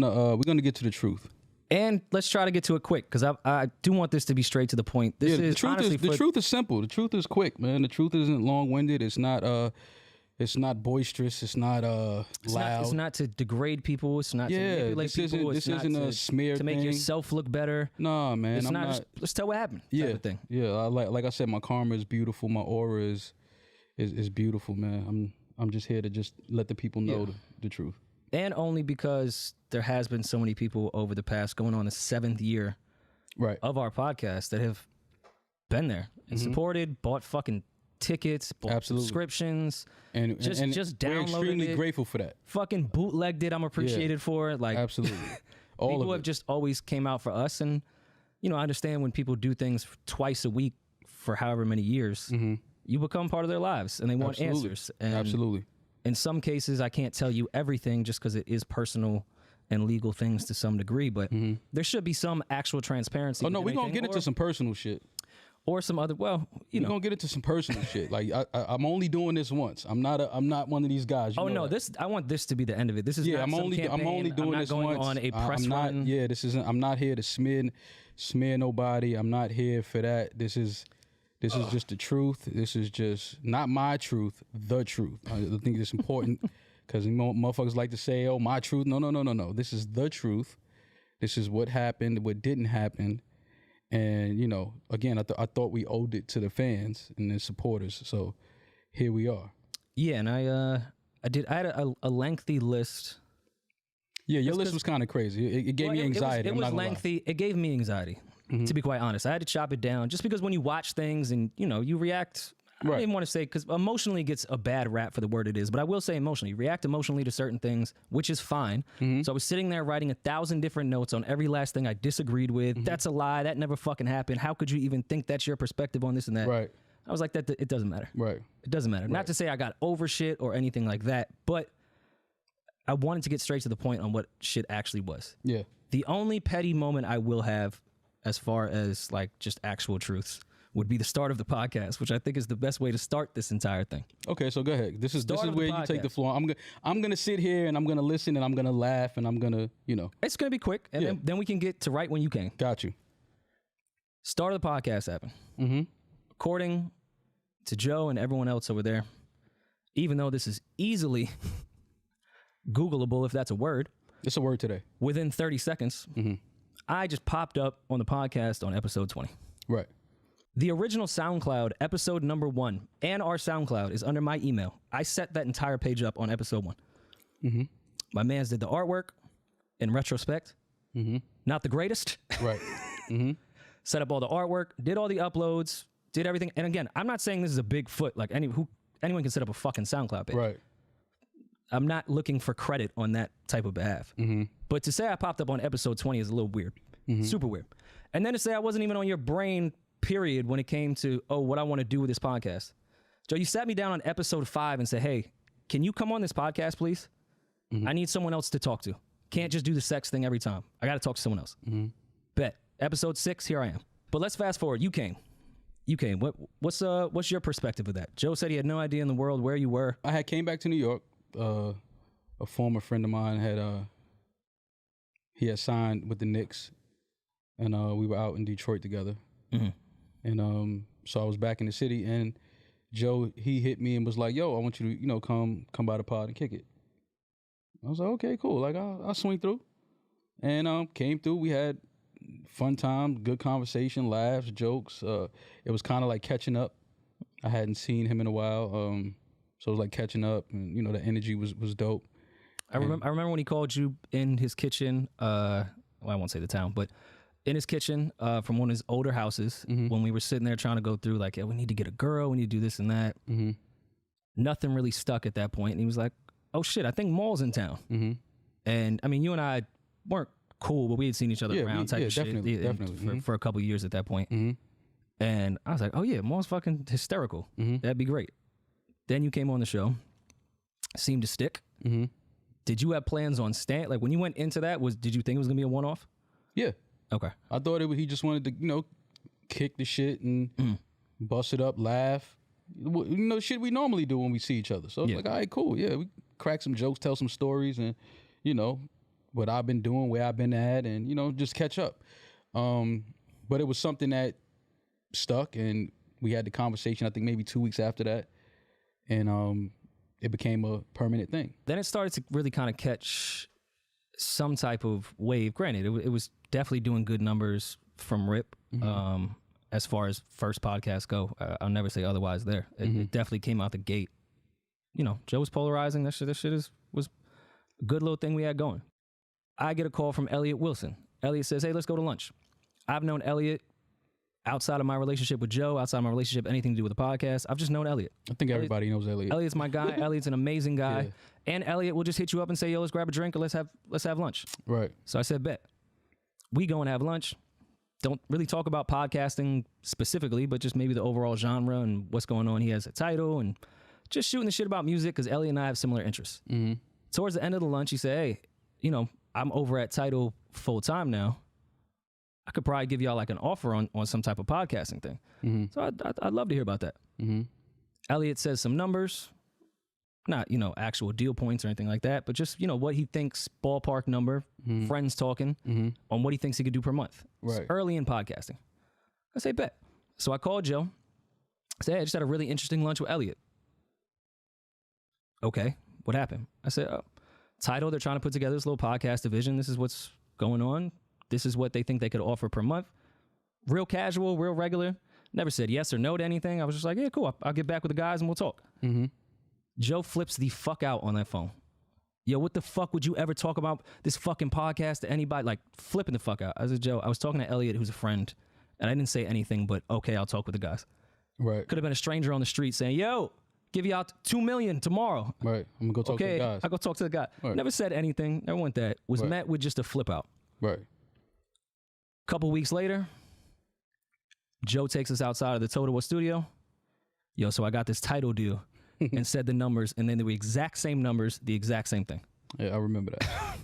we're gonna get to the truth. And let's try to get to it quick, because I do want this to be straight to the point. This the truth is simple. The truth is quick, man. The truth isn't long-winded. It's not boisterous. It's not loud. It's not to degrade people. It's not to manipulate people. This isn't a smear to make yourself look better. Nah, man. It's not. Let's tell what happened. Yeah, type of thing. Yeah. Like I said, my karma is beautiful. My aura is beautiful, man. I'm just here to just let the people know the truth. And only because there has been so many people over the past, going on the 7th year of our podcast, that have been there and supported, bought fucking tickets, bought subscriptions, and just downloaded we're extremely it, grateful for that. Fucking bootlegged it. I'm appreciated for it. Like, absolutely. People have just always came out for us. And, I understand when people do things twice a week for however many years, you become part of their lives and they want answers. And absolutely. In some cases, I can't tell you everything just because it is personal and legal things to some degree, but there should be some actual transparency. Oh, no, we're going to get into some personal shit. Or some other, we're gonna get into some personal shit. Like I'm only doing this once. I'm not one of these guys. Oh no, I want this to be the end of it. This is not I'm only doing this going once. On a press run. Yeah, I'm not here to smear nobody. I'm not here for that. This is just the truth. This is just not my truth, the truth. I think it's important because motherfuckers like to say, "Oh, my truth." No. This is the truth. This is what happened, what didn't happen. And, again, I thought we owed it to the fans and the supporters. So here we are. Yeah, and I had a lengthy list. Yeah, your list was kind of crazy. It gave me anxiety. It was lengthy. It gave me anxiety, to be quite honest. I had to chop it down just because when you watch things and, you react, I don't even want to say, because emotionally gets a bad rap for the word it is, but I will say emotionally. You react emotionally to certain things, which is fine. So I was sitting there writing 1,000 different notes on every last thing I disagreed with. That's a lie. That never fucking happened. How could you even think that's your perspective on this and that? Right. I was like, it doesn't matter. Right. It doesn't matter. Right. Not to say I got over shit or anything like that, but I wanted to get straight to the point on what shit actually was. Yeah. The only petty moment I will have as far as like just actual truths would be the start of the podcast, which I think is the best way to start this entire thing. Okay, so go ahead. This is where you take the floor. I'm gonna sit here and I'm gonna listen and I'm gonna laugh and I'm gonna, It's gonna be quick, and then we can get to right when you can. Got you. Start of the podcast happened. According to Joe and everyone else over there, even though this is easily Googleable, if that's a word. It's a word today. Within 30 seconds, I just popped up on the podcast on episode 20. Right. The original SoundCloud, episode number 1, and our SoundCloud is under my email. I set that entire page up on episode 1. My mans did the artwork. In retrospect, not the greatest. Right. Set up all the artwork, did all the uploads, did everything. And again, I'm not saying this is a big foot. Like anyone can set up a fucking SoundCloud page. Right. I'm not looking for credit on that type of behalf. But to say I popped up on episode 20 is a little weird. Super weird. And then to say I wasn't even on your brain, period, when it came to, what I want to do with this podcast. Joe, you sat me down on episode 5 and said, hey, can you come on this podcast, please? I need someone else to talk to. Can't just do the sex thing every time. I got to talk to someone else. Bet. Episode 6, here I am. But let's fast forward. You came. What's your perspective of that? Joe said he had no idea in the world where you were. I had came back to New York. A former friend of mine had signed with the Knicks, and we were out in Detroit together. And so I was back in the city, and Joe, he hit me and was like, yo, I want you to, come by the pod and kick it. I was like, okay, cool. Like, I'll swing through. And came through. We had fun time, good conversation, laughs, jokes. It was kind of like catching up. I hadn't seen him in a while. So it was like catching up, and, the energy was dope. I remember when he called you in his kitchen. I won't say the town, but in his kitchen from one of his older houses when we were sitting there trying to go through like, yeah, we need to get a girl, we need to do this and that. Nothing really stuck at that point. And he was like, oh shit, I think Maul's in town. And I mean, you and I weren't cool, but we had seen each other around type of definitely, shit definitely. For a couple of years at that point. And I was like, oh yeah, Maul's fucking hysterical. That'd be great. Then you came on the show, seemed to stick. Did you have plans on stand? Like when you went into that, did you think it was gonna be a one-off? Yeah. Okay. I thought he just wanted to, kick the shit and bust it up, laugh. Shit we normally do when we see each other. So it's like, all right, cool. Yeah, we crack some jokes, tell some stories, and, what I've been doing, where I've been at, and, you know, just catch up. But it was something that stuck, and we had the conversation, I think maybe 2 weeks after that. And it became a permanent thing. Then it started to really kind of catch some type of wave. Granted, it was definitely doing good numbers from RIP. As far as first podcasts go, I'll never say otherwise there. It definitely came out the gate. You know, Joe was polarizing. This shit was a good little thing we had going. I get a call from Elliot Wilson. Elliot says, hey, let's go to lunch. I've known Elliot outside of my relationship with Joe, outside of my relationship, anything to do with the podcast. I've just known Elliot. I think everybody knows Elliot. Elliot's my guy. Elliot's an amazing guy. Yeah. And Elliot will just hit you up and say, yo, let's grab a drink or let's have lunch. Right. So I said, bet. We go and have lunch. Don't really talk about podcasting specifically, but just maybe the overall genre and what's going on. He has a title and just shooting the shit about music because Elliot and I have similar interests. Towards the end of the lunch, he said, hey, you know, I'm over at Tidal full time now. I could probably give y'all like an offer on some type of podcasting thing. So I'd love to hear about that. Elliot says some numbers, not, you know, actual deal points or anything like that, but just, you know, what he thinks, ballpark number, friends talking on what he thinks he could do per month. Right. It's early in podcasting. I say, bet. So I called Joe. I said, hey, I just had a really interesting lunch with Elliot. Okay, what happened? I said, oh, Tidal, they're trying to put together this little podcast division. This is what's going on. This is what they think they could offer per month. Real casual, real regular. Never said yes or no to anything. I was just like, yeah, cool. I'll get back with the guys and we'll talk. Joe flips the fuck out on that phone. Yo, what the fuck would you ever talk about this fucking podcast to anybody? Like, flipping the fuck out. I said, Joe, I was talking to Elliot, who's a friend, and I didn't say anything but, okay, I'll talk with the guys. Right. Could have been a stranger on the street saying, yo, give you out $2 million tomorrow. Right. I'm going to go talk to the guys. I go talk to the guy. Right. Never said anything. Never went that. Was met with just a flip out. Right. Couple weeks later, Joe takes us outside of the Totowa studio. Yo, so I got this Tidal deal and said the numbers, and then they were exact same numbers, the exact same thing. Yeah, I remember that.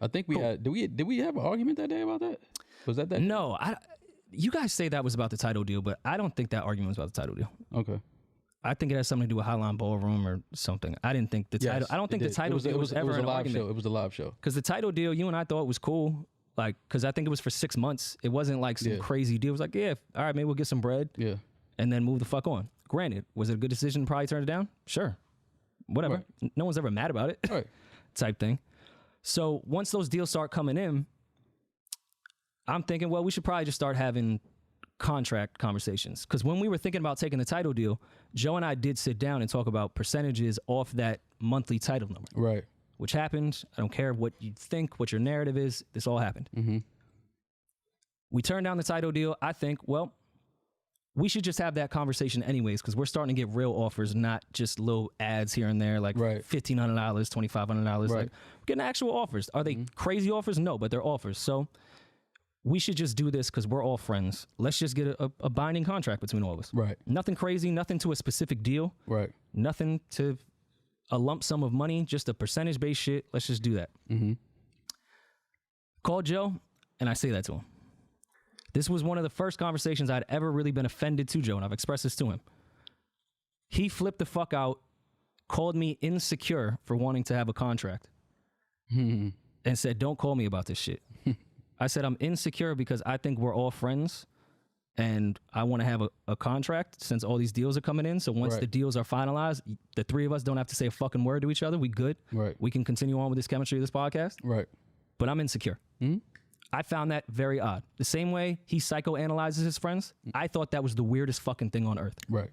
I think we had, did we have an argument that day about that? Was that? No, you guys say that was about the Tidal deal, but I don't think that argument was about the Tidal deal. Okay. I think it has something to do with Highline Ballroom or something. I didn't think the Tidal. I don't think the Tidal deal was ever an argument. It was a live show. Because the Tidal deal, you and I thought was cool. Like, because I think it was for 6 months. It wasn't like some crazy deal. It was like, yeah, all right, maybe we'll get some bread. Yeah. And then move the fuck on. Granted, was it a good decision to probably turn it down? Sure. Whatever. Right. No one's ever mad about it. Right. Type thing. So once those deals start coming in, I'm thinking, well, we should probably just start having contract conversations. Because when we were thinking about taking the Tidal deal, Joe and I did sit down and talk about percentages off that monthly Tidal number. Right. Which happened. I don't care what you think, what your narrative is. This all happened. We turned down the Tidal deal. I think, well, we should just have that conversation anyways, because we're starting to get real offers, not just little ads here and there, like $1,500, $2,500. Like, we're getting actual offers. Are they crazy offers? No, but they're offers. So we should just do this because we're all friends. Let's just get a binding contract between all of us. Right. Nothing crazy, nothing to a specific deal. Right. Nothing to a lump sum of money, just a percentage-based shit. Let's just do that. Call Joe, and I say that to him. This was one of the first conversations I'd ever really been offended to Joe, and I've expressed this to him. He flipped the fuck out, called me insecure for wanting to have a contract, and said, don't call me about this shit. I said, I'm insecure because I think we're all friends, and I want to have a contract since all these deals are coming in. So once the deals are finalized, the three of us don't have to say a fucking word to each other. We good. Right. We can continue on with this chemistry of this podcast. Right. But I'm insecure. I found that very odd. The same way he psychoanalyzes his friends, I thought that was the weirdest fucking thing on earth. Right.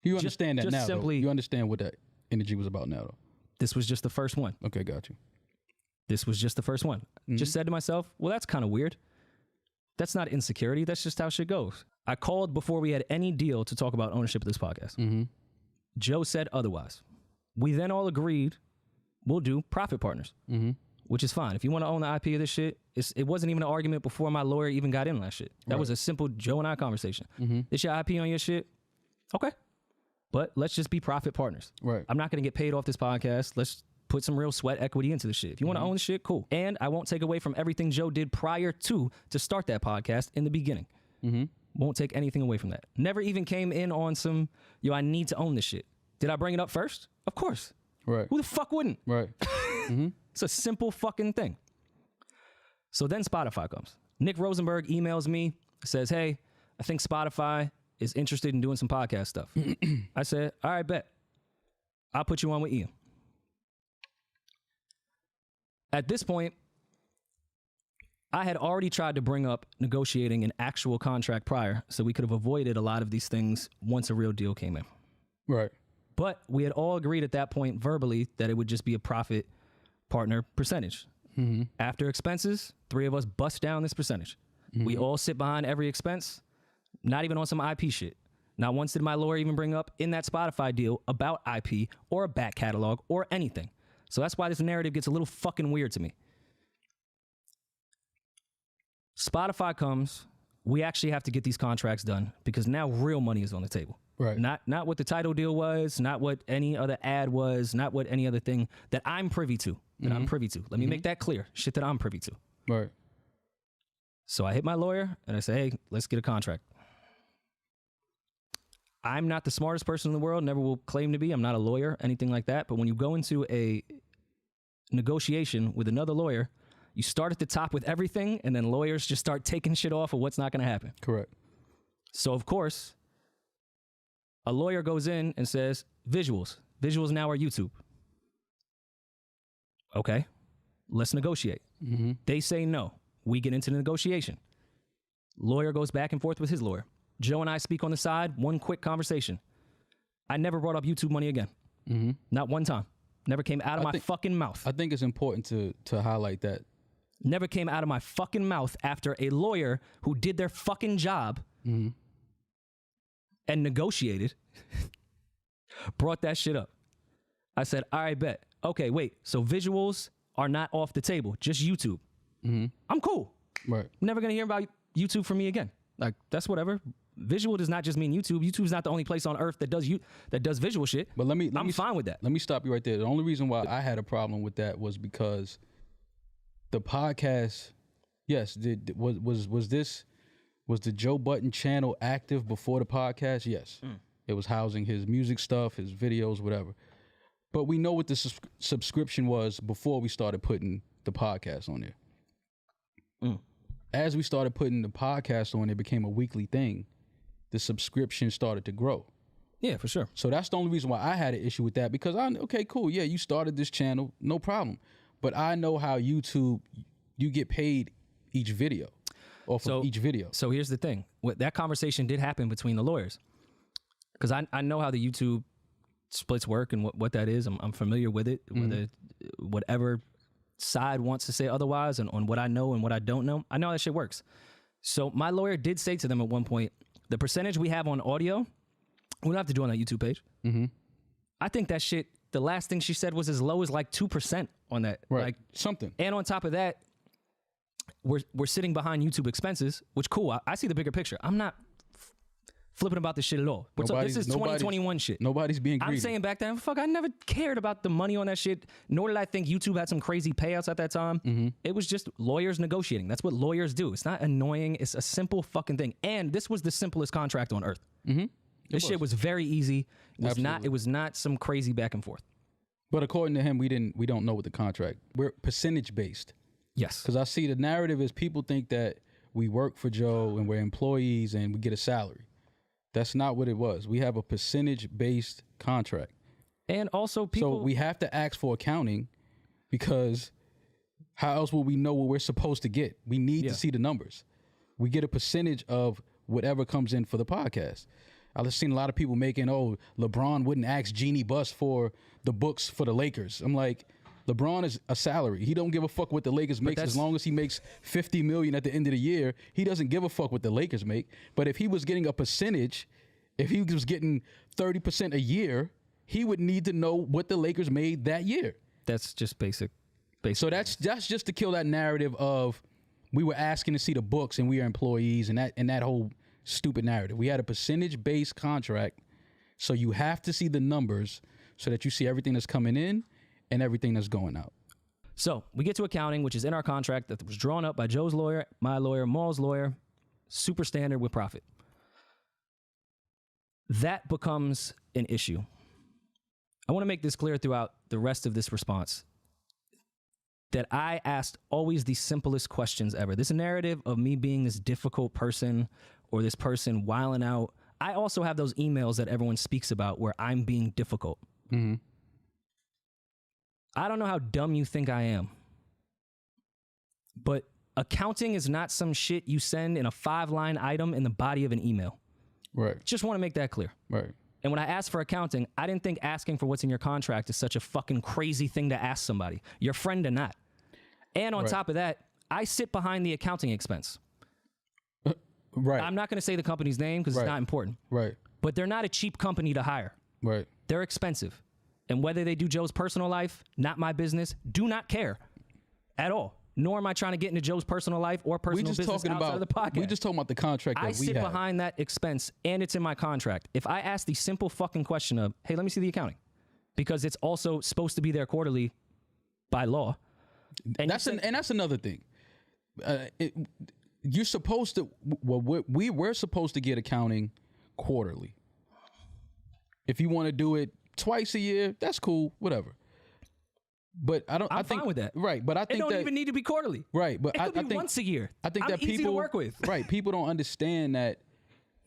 You understand that now, simply, though. You understand what that energy was about now, though. This was just the first one. Okay, got you. This was just the first one. Just said to myself, well, that's kind of weird. That's not insecurity. That's just how shit goes. I called before we had any deal to talk about ownership of this podcast. Joe said otherwise. We then all agreed we'll do profit partners, which is fine. If you want to own the IP of this shit, it wasn't even an argument before my lawyer even got in on that shit. That was a simple Joe and I conversation. This your IP on your shit? Okay. But let's just be profit partners. Right. I'm not going to get paid off this podcast. Let's put some real sweat equity into the shit. If you want to own the shit, cool. And I won't take away from everything Joe did prior to start that podcast in the beginning. Won't take anything away from that. Never even came in on some, yo, I need to own this shit. Did I bring it up first? Of course. Right. Who the fuck wouldn't? Right. It's a simple fucking thing. So then Spotify comes. Nick Rosenberg emails me, says, hey, I think Spotify is interested in doing some podcast stuff. I said, all right, bet. I'll put you on with Ian. At this point, I had already tried to bring up negotiating an actual contract prior, so we could have avoided a lot of these things once a real deal came in. Right. But we had all agreed at that point verbally that it would just be a profit partner percentage. Mm-hmm. After expenses, 3 of us bust down this percentage. Mm-hmm. We all sit behind every expense, not even on some IP shit. Not once did my lawyer even bring up in that Spotify deal about IP or a back catalog or anything. So that's why this narrative gets a little fucking weird to me. Spotify comes, we actually have to get these contracts done because now real money is on the table. Right. Not what the title deal was, not what any other ad was, not what any other thing that I'm privy to. Let me make that clear. Shit that I'm privy to. Right. So I hit my lawyer and I say, hey, let's get a contract. I'm not the smartest person in the world, never will claim to be. I'm not a lawyer, anything like that. But when you go into a negotiation with another lawyer, you start at the top with everything, and then lawyers just start taking shit off of what's not going to happen. Correct. So, of course, a lawyer goes in and says, visuals. Visuals now are YouTube. Okay, let's negotiate. Mm-hmm. They say no. We get into the negotiation. Lawyer goes back and forth with his lawyer. Joe and I speak on the side, one quick conversation. I never brought up YouTube money again. Mm-hmm. Not one time. Never came out of my fucking mouth. I think it's important to highlight that. Never came out of my fucking mouth after a lawyer who did their fucking job and negotiated brought that shit up. I said, all right, bet. Okay, wait. So visuals are not off the table, just YouTube. Mm-hmm. I'm cool. Right. Never going to hear about YouTube from me again. Like, that's whatever. Visual does not just mean YouTube. YouTube's not the only place on earth that does visual shit. But I'm fine with that. Let me stop you right there. The only reason why I had a problem with that was because the podcast, yes, was the Joe Budden channel active before the podcast? Yes. It was housing his music stuff, his videos, whatever. But we know what the subscription was before we started putting the podcast on there. As we started putting the podcast on, it became a weekly thing. The subscription started to grow. Yeah, for sure. So that's the only reason why I had an issue with that, because okay, cool. Yeah, you started this channel, no problem. But I know how YouTube, you get paid each video off of each video. So here's the thing. That conversation did happen between the lawyers. Because I know how the YouTube splits work and what that is. I'm familiar with it. Whether whatever side wants to say otherwise and on what I know and what I don't know, I know how that shit works. So my lawyer did say to them at one point, the percentage we have on audio, we don't have to do on that YouTube page. Mm-hmm. I think that shit, the last thing she said was as low as like 2% on that. Right. Like something. And on top of that, we're sitting behind YouTube expenses, which cool. I see the bigger picture. I'm not flipping about this shit at all. This is 2021 shit. Nobody's being greedy. I'm saying back then, fuck, I never cared about the money on that shit, nor did I think YouTube had some crazy payouts at that time. Mm-hmm. It was just lawyers negotiating. That's what lawyers do. It's not annoying. It's a simple fucking thing. And this was the simplest contract on earth. Mm-hmm. This shit was very easy. It was not some crazy back and forth. But according to him, we don't know what the contract. We're percentage based. Yes. Because I see the narrative is people think that we work for Joe and we're employees and we get a salary. That's not what it was. We have a percentage-based contract. And also people... So we have to ask for accounting because how else will we know what we're supposed to get? We need to see the numbers. We get a percentage of whatever comes in for the podcast. I've seen a lot of people making, LeBron wouldn't ask Jeannie Buss for the books for the Lakers. I'm like, LeBron is a salary. He don't give a fuck what the Lakers makes as long as he makes $50 million at the end of the year. He doesn't give a fuck what the Lakers make. But if he was getting a percentage, if he was getting 30% a year, he would need to know what the Lakers made that year. That's just basic. So that's just to kill that narrative of we were asking to see the books and we are employees and that whole stupid narrative. We had a percentage-based contract, so you have to see the numbers so that you see everything that's coming in and everything that's going out. So we get to accounting, which is in our contract that was drawn up by Joe's lawyer, my lawyer, Maul's lawyer, super standard with profit. That becomes an issue. I want to make this clear throughout the rest of this response. that I asked always the simplest questions ever. This narrative of me being this difficult person or this person wilding out, I also have those emails that everyone speaks about where I'm being difficult. Mm-hmm. I don't know how dumb you think I am, but accounting is not some shit you send in a 5-line item in the body of an email. Right. Just want to make that clear. Right. And when I asked for accounting, I didn't think asking for what's in your contract is such a fucking crazy thing to ask somebody, your friend or not. And on top of that, I sit behind the accounting expense. Right. I'm not going to say the company's name because it's not important. Right. But they're not a cheap company to hire. Right. They're expensive. And whether they do Joe's personal life, not my business, do not care at all. Nor am I trying to get into Joe's personal life or personal business outside of the podcast. We just talking about the contract that I sit have. behind that expense, and it's in my contract. If I ask the simple fucking question of, hey, let me see the accounting, because it's also supposed to be there quarterly by law. And that's another thing. You're supposed to. Well, we're supposed to get accounting quarterly. If you want to do it twice a year, that's cool. Whatever. But I'm think, fine with that. Right, but I think it don't even need to be quarterly. Right, but it could be think once a year. I think I'm that easy people to work with. Right, people don't understand that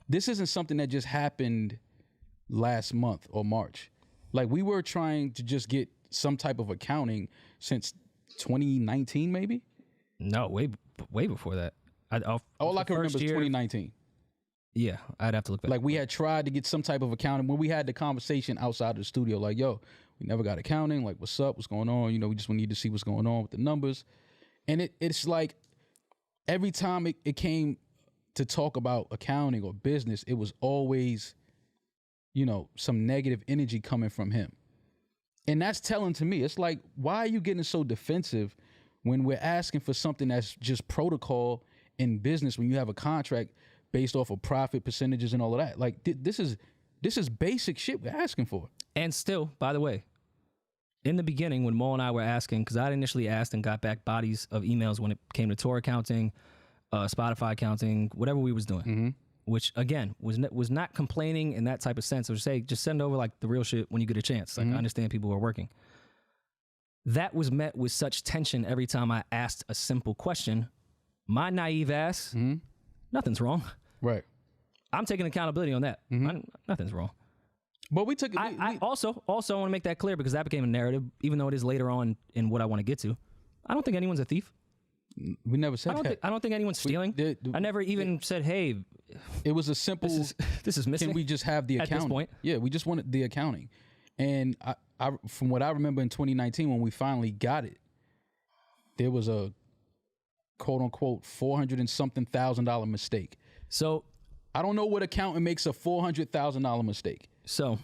this isn't something that just happened last month or March. Like, we were trying to just get some type of accounting since 2019, maybe. No, way before that. All I can remember is 2019. Yeah, I'd have to look back. Like, we had tried to get some type of accounting when we had the conversation outside of the studio. Like, yo, we never got accounting. Like, what's up? What's going on? You know, we just need to see what's going on with the numbers. And it's like every time it came to talk about accounting or business, it was always, you know, some negative energy coming from him. And that's telling to me. It's like, why are you getting so defensive when we're asking for something that's just protocol in business when you have a contract based off of profit percentages and all of that? Like, this is basic shit we're asking for. And still, by the way, in the beginning when Mo and I were asking, because I initially asked and got back bodies of emails when it came to tour accounting, Spotify accounting, whatever we was doing, which again was not complaining in that type of sense. I would say just send over like the real shit when you get a chance. Like, I understand people are working. That was met with such tension every time I asked a simple question. My naive ass, nothing's wrong. Right. I'm taking accountability on that. Nothing's wrong. But we took. I also want to make that clear because that became a narrative, even though it is later on in what I want to get to. I don't think anyone's a thief. We never said that. I don't think anyone's stealing. I never even said, hey. It was a simple. This is missing. Can we just have the accounting? At this point? Yeah, we just wanted the accounting. And I from what I remember in 2019 when we finally got it, there was a quote unquote $400 and something thousand mistake. So I don't know what accountant makes a $400,000 mistake. So,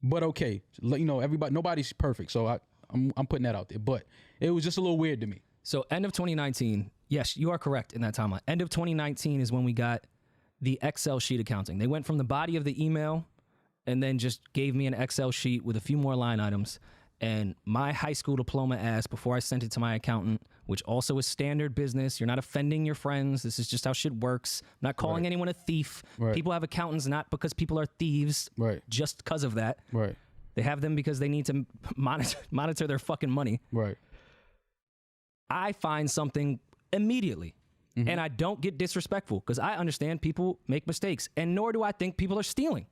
but okay, you know, nobody's perfect. So I'm putting that out there. But it was just a little weird to me. So end of 2019, yes, you are correct in that timeline. End of 2019 is when we got the Excel sheet accounting. They went from the body of the email and then just gave me an Excel sheet with a few more line items. And my high school diploma ass, before I sent it to my accountant, which also is standard business. You're not offending your friends. This is just how shit works. I'm not calling anyone a thief. Right. People have accountants not because people are thieves. Right. Just because of that. Right. They have them because they need to monitor their fucking money. Right. I find something immediately. And I don't get disrespectful because I understand people make mistakes. And nor do I think people are stealing.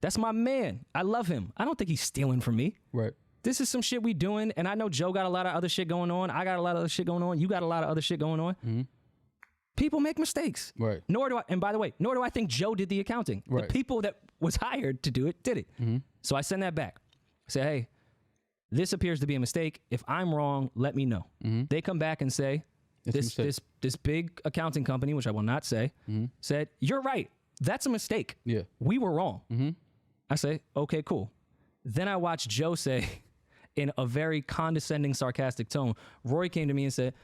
That's my man. I love him. I don't think he's stealing from me. Right. This is some shit we doing, and I know Joe got a lot of other shit going on. I got a lot of other shit going on. You got a lot of other shit going on. People make mistakes. Right. And by the way, nor do I think Joe did the accounting. Right. The people that was hired to do it did it. So I send that back. I say, hey, this appears to be a mistake. If I'm wrong, let me know. They come back and say, this big accounting company, which I will not say, said, you're right. That's a mistake. Yeah. We were wrong. I say, okay, cool. Then I watch Joe say, in a very condescending, sarcastic tone, Rory came to me and said,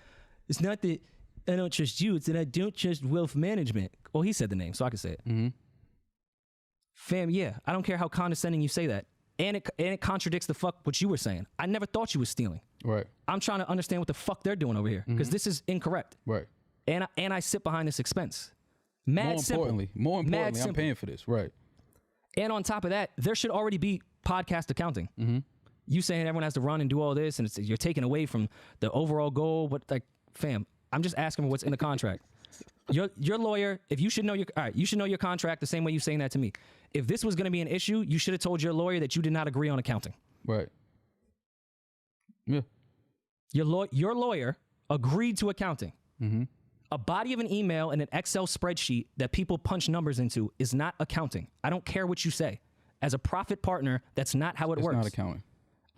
it's not that I don't trust you, it's that I don't trust wealth management. Well, he said the name, so I can say it. Fam, yeah, I don't care how condescending you say that. And it contradicts the fuck what you were saying. I never thought you was stealing. Right. I'm trying to understand what the fuck they're doing over here, because this is incorrect. Right. And I sit behind this expense. More importantly, I'm paying for this. Right. And on top of that, there should already be podcast accounting. You saying everyone has to run and do all this, and you're taking away from the overall goal. But like, fam, I'm just asking what's in the contract. Your lawyer, if you should know you should know your contract the same way you saying that to me. If this was going to be an issue, you should have told your lawyer that you did not agree on accounting. Right. Yeah. Your lawyer agreed to accounting. Mm-hmm. A body of an email and an Excel spreadsheet that people punch numbers into is not accounting. I don't care what you say. As a profit partner, that's not how it works. It's not accounting.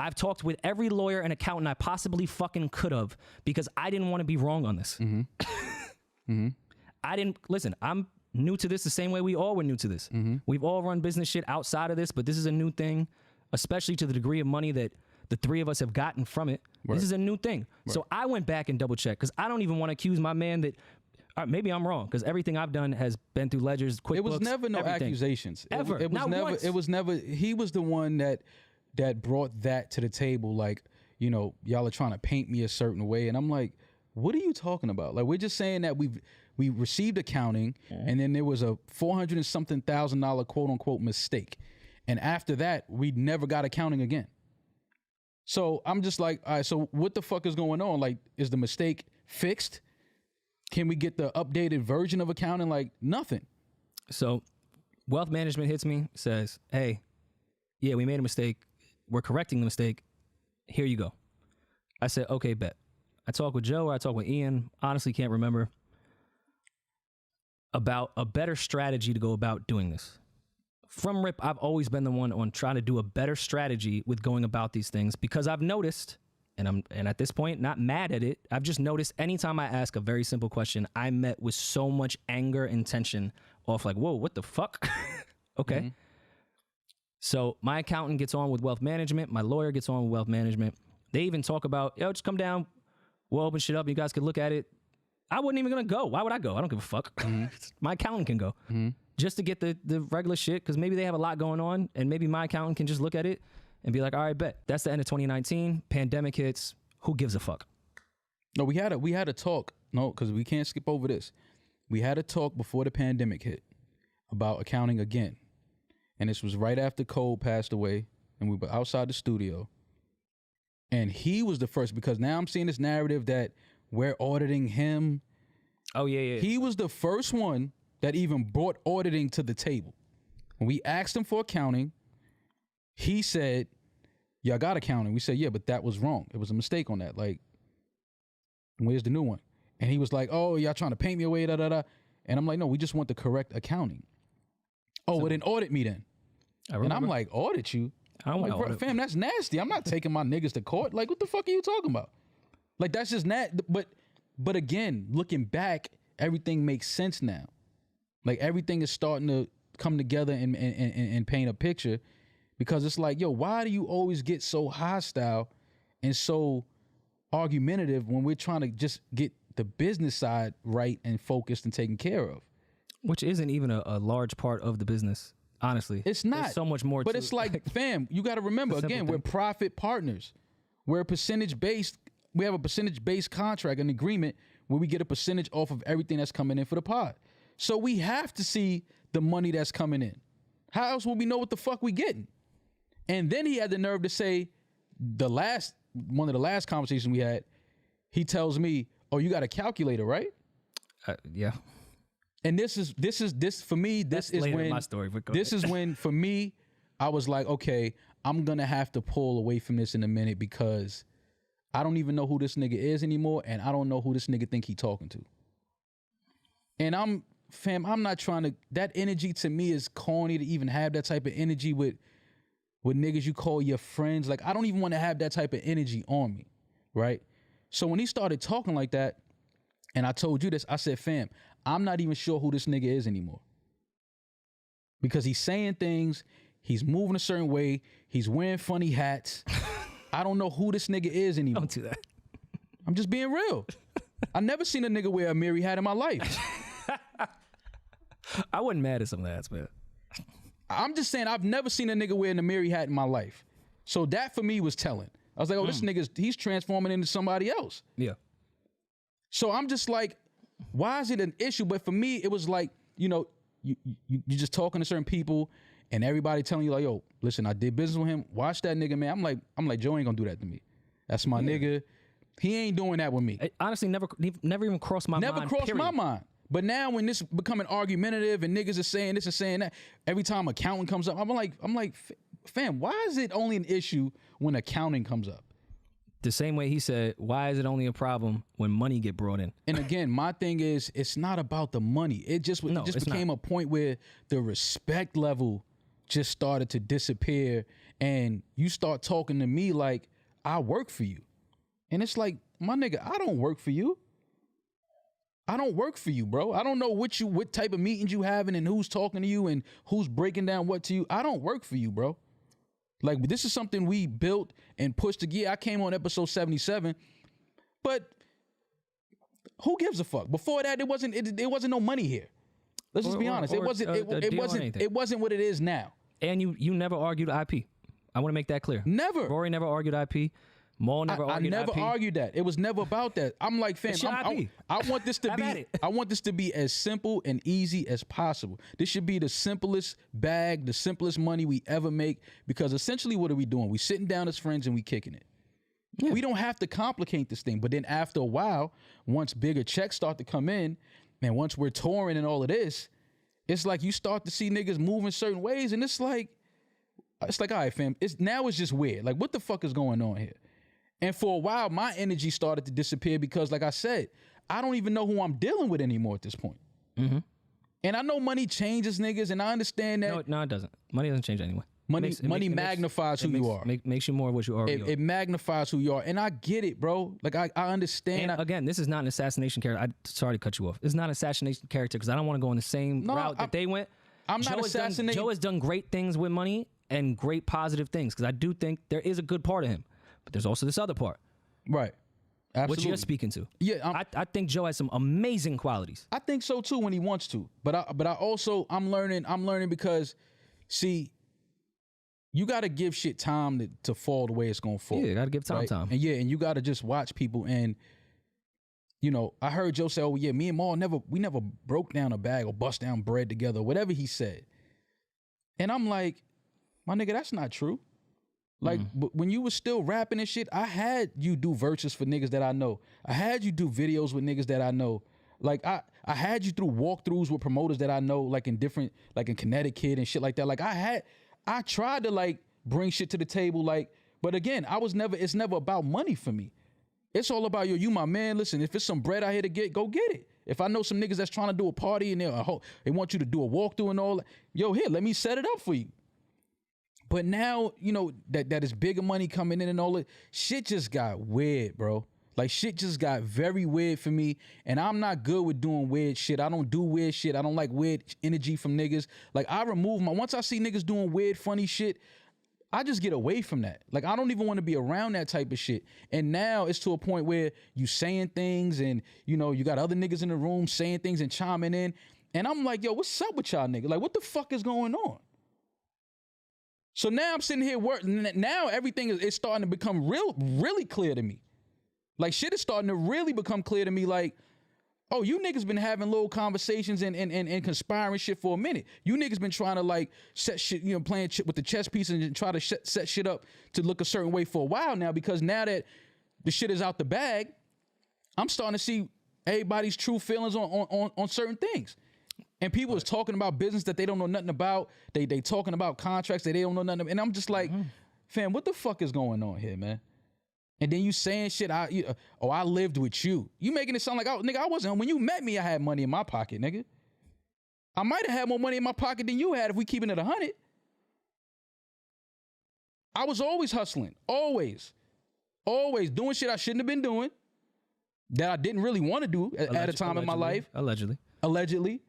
I've talked with every lawyer and accountant I possibly fucking could have because I didn't want to be wrong on this. Mm-hmm. Mm-hmm. Listen, I'm new to this the same way we all were new to this. Mm-hmm. We've all run business shit outside of this, but this is a new thing, especially to the degree of money that the three of us have gotten from it. Right. This is a new thing. Right. So I went back and double checked because I don't even want to accuse my man that maybe I'm wrong because everything I've done has been through ledgers, QuickBooks. It was never no everything. accusations. Ever. It was Not never. once. It was never. He was the one that brought that to the table. Like, you know, y'all are trying to paint me a certain way, and I'm like, what are you talking about? Like, we're just saying that we received accounting, and then there was a $400 and something thousand quote unquote mistake, and after that, we never got accounting again. So I'm just like, all right, so what the fuck is going on? Like, is the mistake fixed? Can we get the updated version of accounting? Like, nothing. So wealth management hits me, says, hey, yeah, we made a mistake. We're correcting the mistake. Here you go. I said, okay, bet. I talked with Joe or I talked with Ian. Honestly, can't remember. About a better strategy to go about doing this. From RIP, I've always been the one on trying to do a better strategy with going about these things because I've noticed, and at this point, not mad at it, I've just noticed anytime I ask a very simple question, I'm met with so much anger and tension off like, whoa, what the fuck? Okay. Mm-hmm. So my accountant gets on with wealth management. My lawyer gets on with wealth management. They even talk about, yo, just come down. We'll open shit up. You guys could look at it. I wasn't even going to go. Why would I go? I don't give a fuck. Mm-hmm. My accountant can go. Mm-hmm. Just to get the regular shit, because maybe they have a lot going on, and maybe my accountant can just look at it and be like, all right, bet. That's the end of 2019. Pandemic hits. Who gives a fuck? No, we had a talk. No, because we can't skip over this. We had a talk before the pandemic hit about accounting again. And this was right after Cole passed away, and we were outside the studio. And he was the first, because now I'm seeing this narrative that we're auditing him. Oh, yeah. He was the first one that even brought auditing to the table. When we asked him for accounting, he said, y'all got accounting. We said, yeah, but that was wrong. It was a mistake on that. Like, where's the new one? And he was like, oh, y'all trying to paint me away, da-da-da. And I'm like, no, we just want the correct accounting. Oh, well, then audit me then. And I'm like, audit you? I'm like, bro, fam, that's nasty. I'm not taking my niggas to court. Like, what the fuck are you talking about? Like, that's just but again, looking back, everything makes sense now. Like, everything is starting to come together and paint a picture, because it's like, yo, why do you always get so hostile and so argumentative when we're trying to just get the business side right and focused and taken care of? Which isn't even a large part of the business, honestly. It's not. There's so much more but to it's like, fam, you got to remember, again, we're profit partners. We're percentage-based. We have a percentage-based contract, an agreement where we get a percentage off of everything that's coming in for the pod. So we have to see the money that's coming in. How else will we know what the fuck we getting? And then he had the nerve to say, one of the last conversations we had, he tells me, oh, you got a calculator, right? Yeah. And this for me, this is when my story, this is when, for me, I was like, okay, I'm gonna have to pull away from this in a minute, because I don't even know who this nigga is anymore, and I don't know who this nigga think he talking to. And I'm not trying to, that energy to me is corny to even have that type of energy with niggas you call your friends. Like, I don't even want to have that type of energy on me, right? So when he started talking like that, and I told you this, I said, fam, I'm not even sure who this nigga is anymore. Because he's saying things, he's moving a certain way, he's wearing funny hats. I don't know who this nigga is anymore. Don't do that. I'm just being real. I never seen a nigga wear a Mary hat in my life. I wasn't mad at some of that, man. I'm just saying, I've never seen a nigga wearing a Mary hat in my life. So that for me was telling. I was like, oh, this nigga's, he's transforming into somebody else. Yeah. So I'm just like, why is it an issue? But for me, it was like, you know, you're just talking to certain people, and everybody telling you like, yo, listen, I did business with him. Watch that nigga, man. I'm like, Joe ain't gonna do that to me. That's my nigga. He ain't doing that with me. It honestly, never even crossed my mind. Never crossed my mind. But now when this becoming argumentative and niggas are saying this and saying that, every time accounting comes up, I'm like, fam, why is it only an issue when accounting comes up? The same way he said, why is it only a problem when money get brought in? And again, my thing is, it's not about the money. It just became a point where the respect level just started to disappear, and you start talking to me like I work for you. And it's like, my nigga, I don't work for you. I don't work for you, bro. I don't know what type of meetings you having and who's talking to you and who's breaking down what to you. I don't work for you, bro. Like, this is something we built and pushed together. I came on episode 77, but who gives a fuck? Before that, it wasn't no money here. Let's just be honest. It wasn't what it is now. And you never argued IP. I want to make that clear. Never. Rory never argued IP. Maul never argued IP. I never argued that. It was never about that. I'm like, fam, I want this to be as simple and easy as possible. This should be the simplest bag, the simplest money we ever make, because essentially what are we doing? We sitting down as friends and we kicking it. Yeah. We don't have to complicate this thing. But then after a while, once bigger checks start to come in, man, once we're touring and all of this, it's like you start to see niggas moving certain ways, and it's like, all right, fam, it's just weird. Like, what the fuck is going on here? And for a while, my energy started to disappear because, like I said, I don't even know who I'm dealing with anymore at this point. Mm-hmm. And I know money changes niggas, and I understand that. No, it doesn't. Money doesn't change anyway. Money magnifies who you are. Makes you more of what you already are. It magnifies who you are. And I get it, bro. Like, I understand. And again, this is not an assassination character. Sorry to cut you off. It's not an assassination character because I don't want to go in the same route that they went. I'm not assassinating. Joe has done great things with money and great positive things, because I do think there is a good part of him. But there's also this other part. Right. Absolutely. What you're speaking to. Yeah. I think Joe has some amazing qualities. I think so too when he wants to. But I also, I'm learning because, see, you got to give shit time to fall the way it's going to fall. Yeah, you got to give time. And and you got to just watch people. And, you know, I heard Joe say, oh yeah, me and Maul never broke down a bag or bust down bread together, whatever he said. And I'm like, my nigga, that's not true. Like, but when you was still rapping and shit, I had you do verses for niggas that I know. I had you do videos with niggas that I know. Like, I had you through walkthroughs with promoters that I know, like in Connecticut and shit like that. Like, I tried to like bring shit to the table, like, but again, it's never about money for me. It's all about, you my man. Listen, if it's some bread out here to get, go get it. If I know some niggas that's trying to do a party and they want you to do a walkthrough and all that, here, let me set it up for you. But now, you know, that is bigger money coming in and all that, shit just got weird, bro. Like, shit just got very weird for me, and I'm not good with doing weird shit. I don't do weird shit. I don't like weird energy from niggas. Like, I remove once I see niggas doing weird, funny shit, I just get away from that. Like, I don't even want to be around that type of shit. And now it's to a point where you saying things and, you know, you got other niggas in the room saying things and chiming in, and I'm like, yo, what's up with y'all niggas? Like, what the fuck is going on? So now I'm sitting here working. Now everything is starting to become really clear to me. Like, shit is starting to really become clear to me. Like, oh, you niggas been having little conversations and conspiring shit for a minute. You niggas been trying to like set shit, you know, playing with the chess pieces and try to set shit up to look a certain way for a while now. Because now that the shit is out the bag, I'm starting to see everybody's true feelings on certain things. And people is talking about business that they don't know nothing about. They talking about contracts that they don't know nothing about. And I'm just like, fam, what the fuck is going on here, man? And then you saying shit, I lived with you. You making it sound like, nigga, I wasn't. When you met me, I had money in my pocket, nigga. I might have had more money in my pocket than you had if we keeping it 100. I was always hustling, always doing shit I shouldn't have been doing, that I didn't really want to do at a time in my life. Allegedly.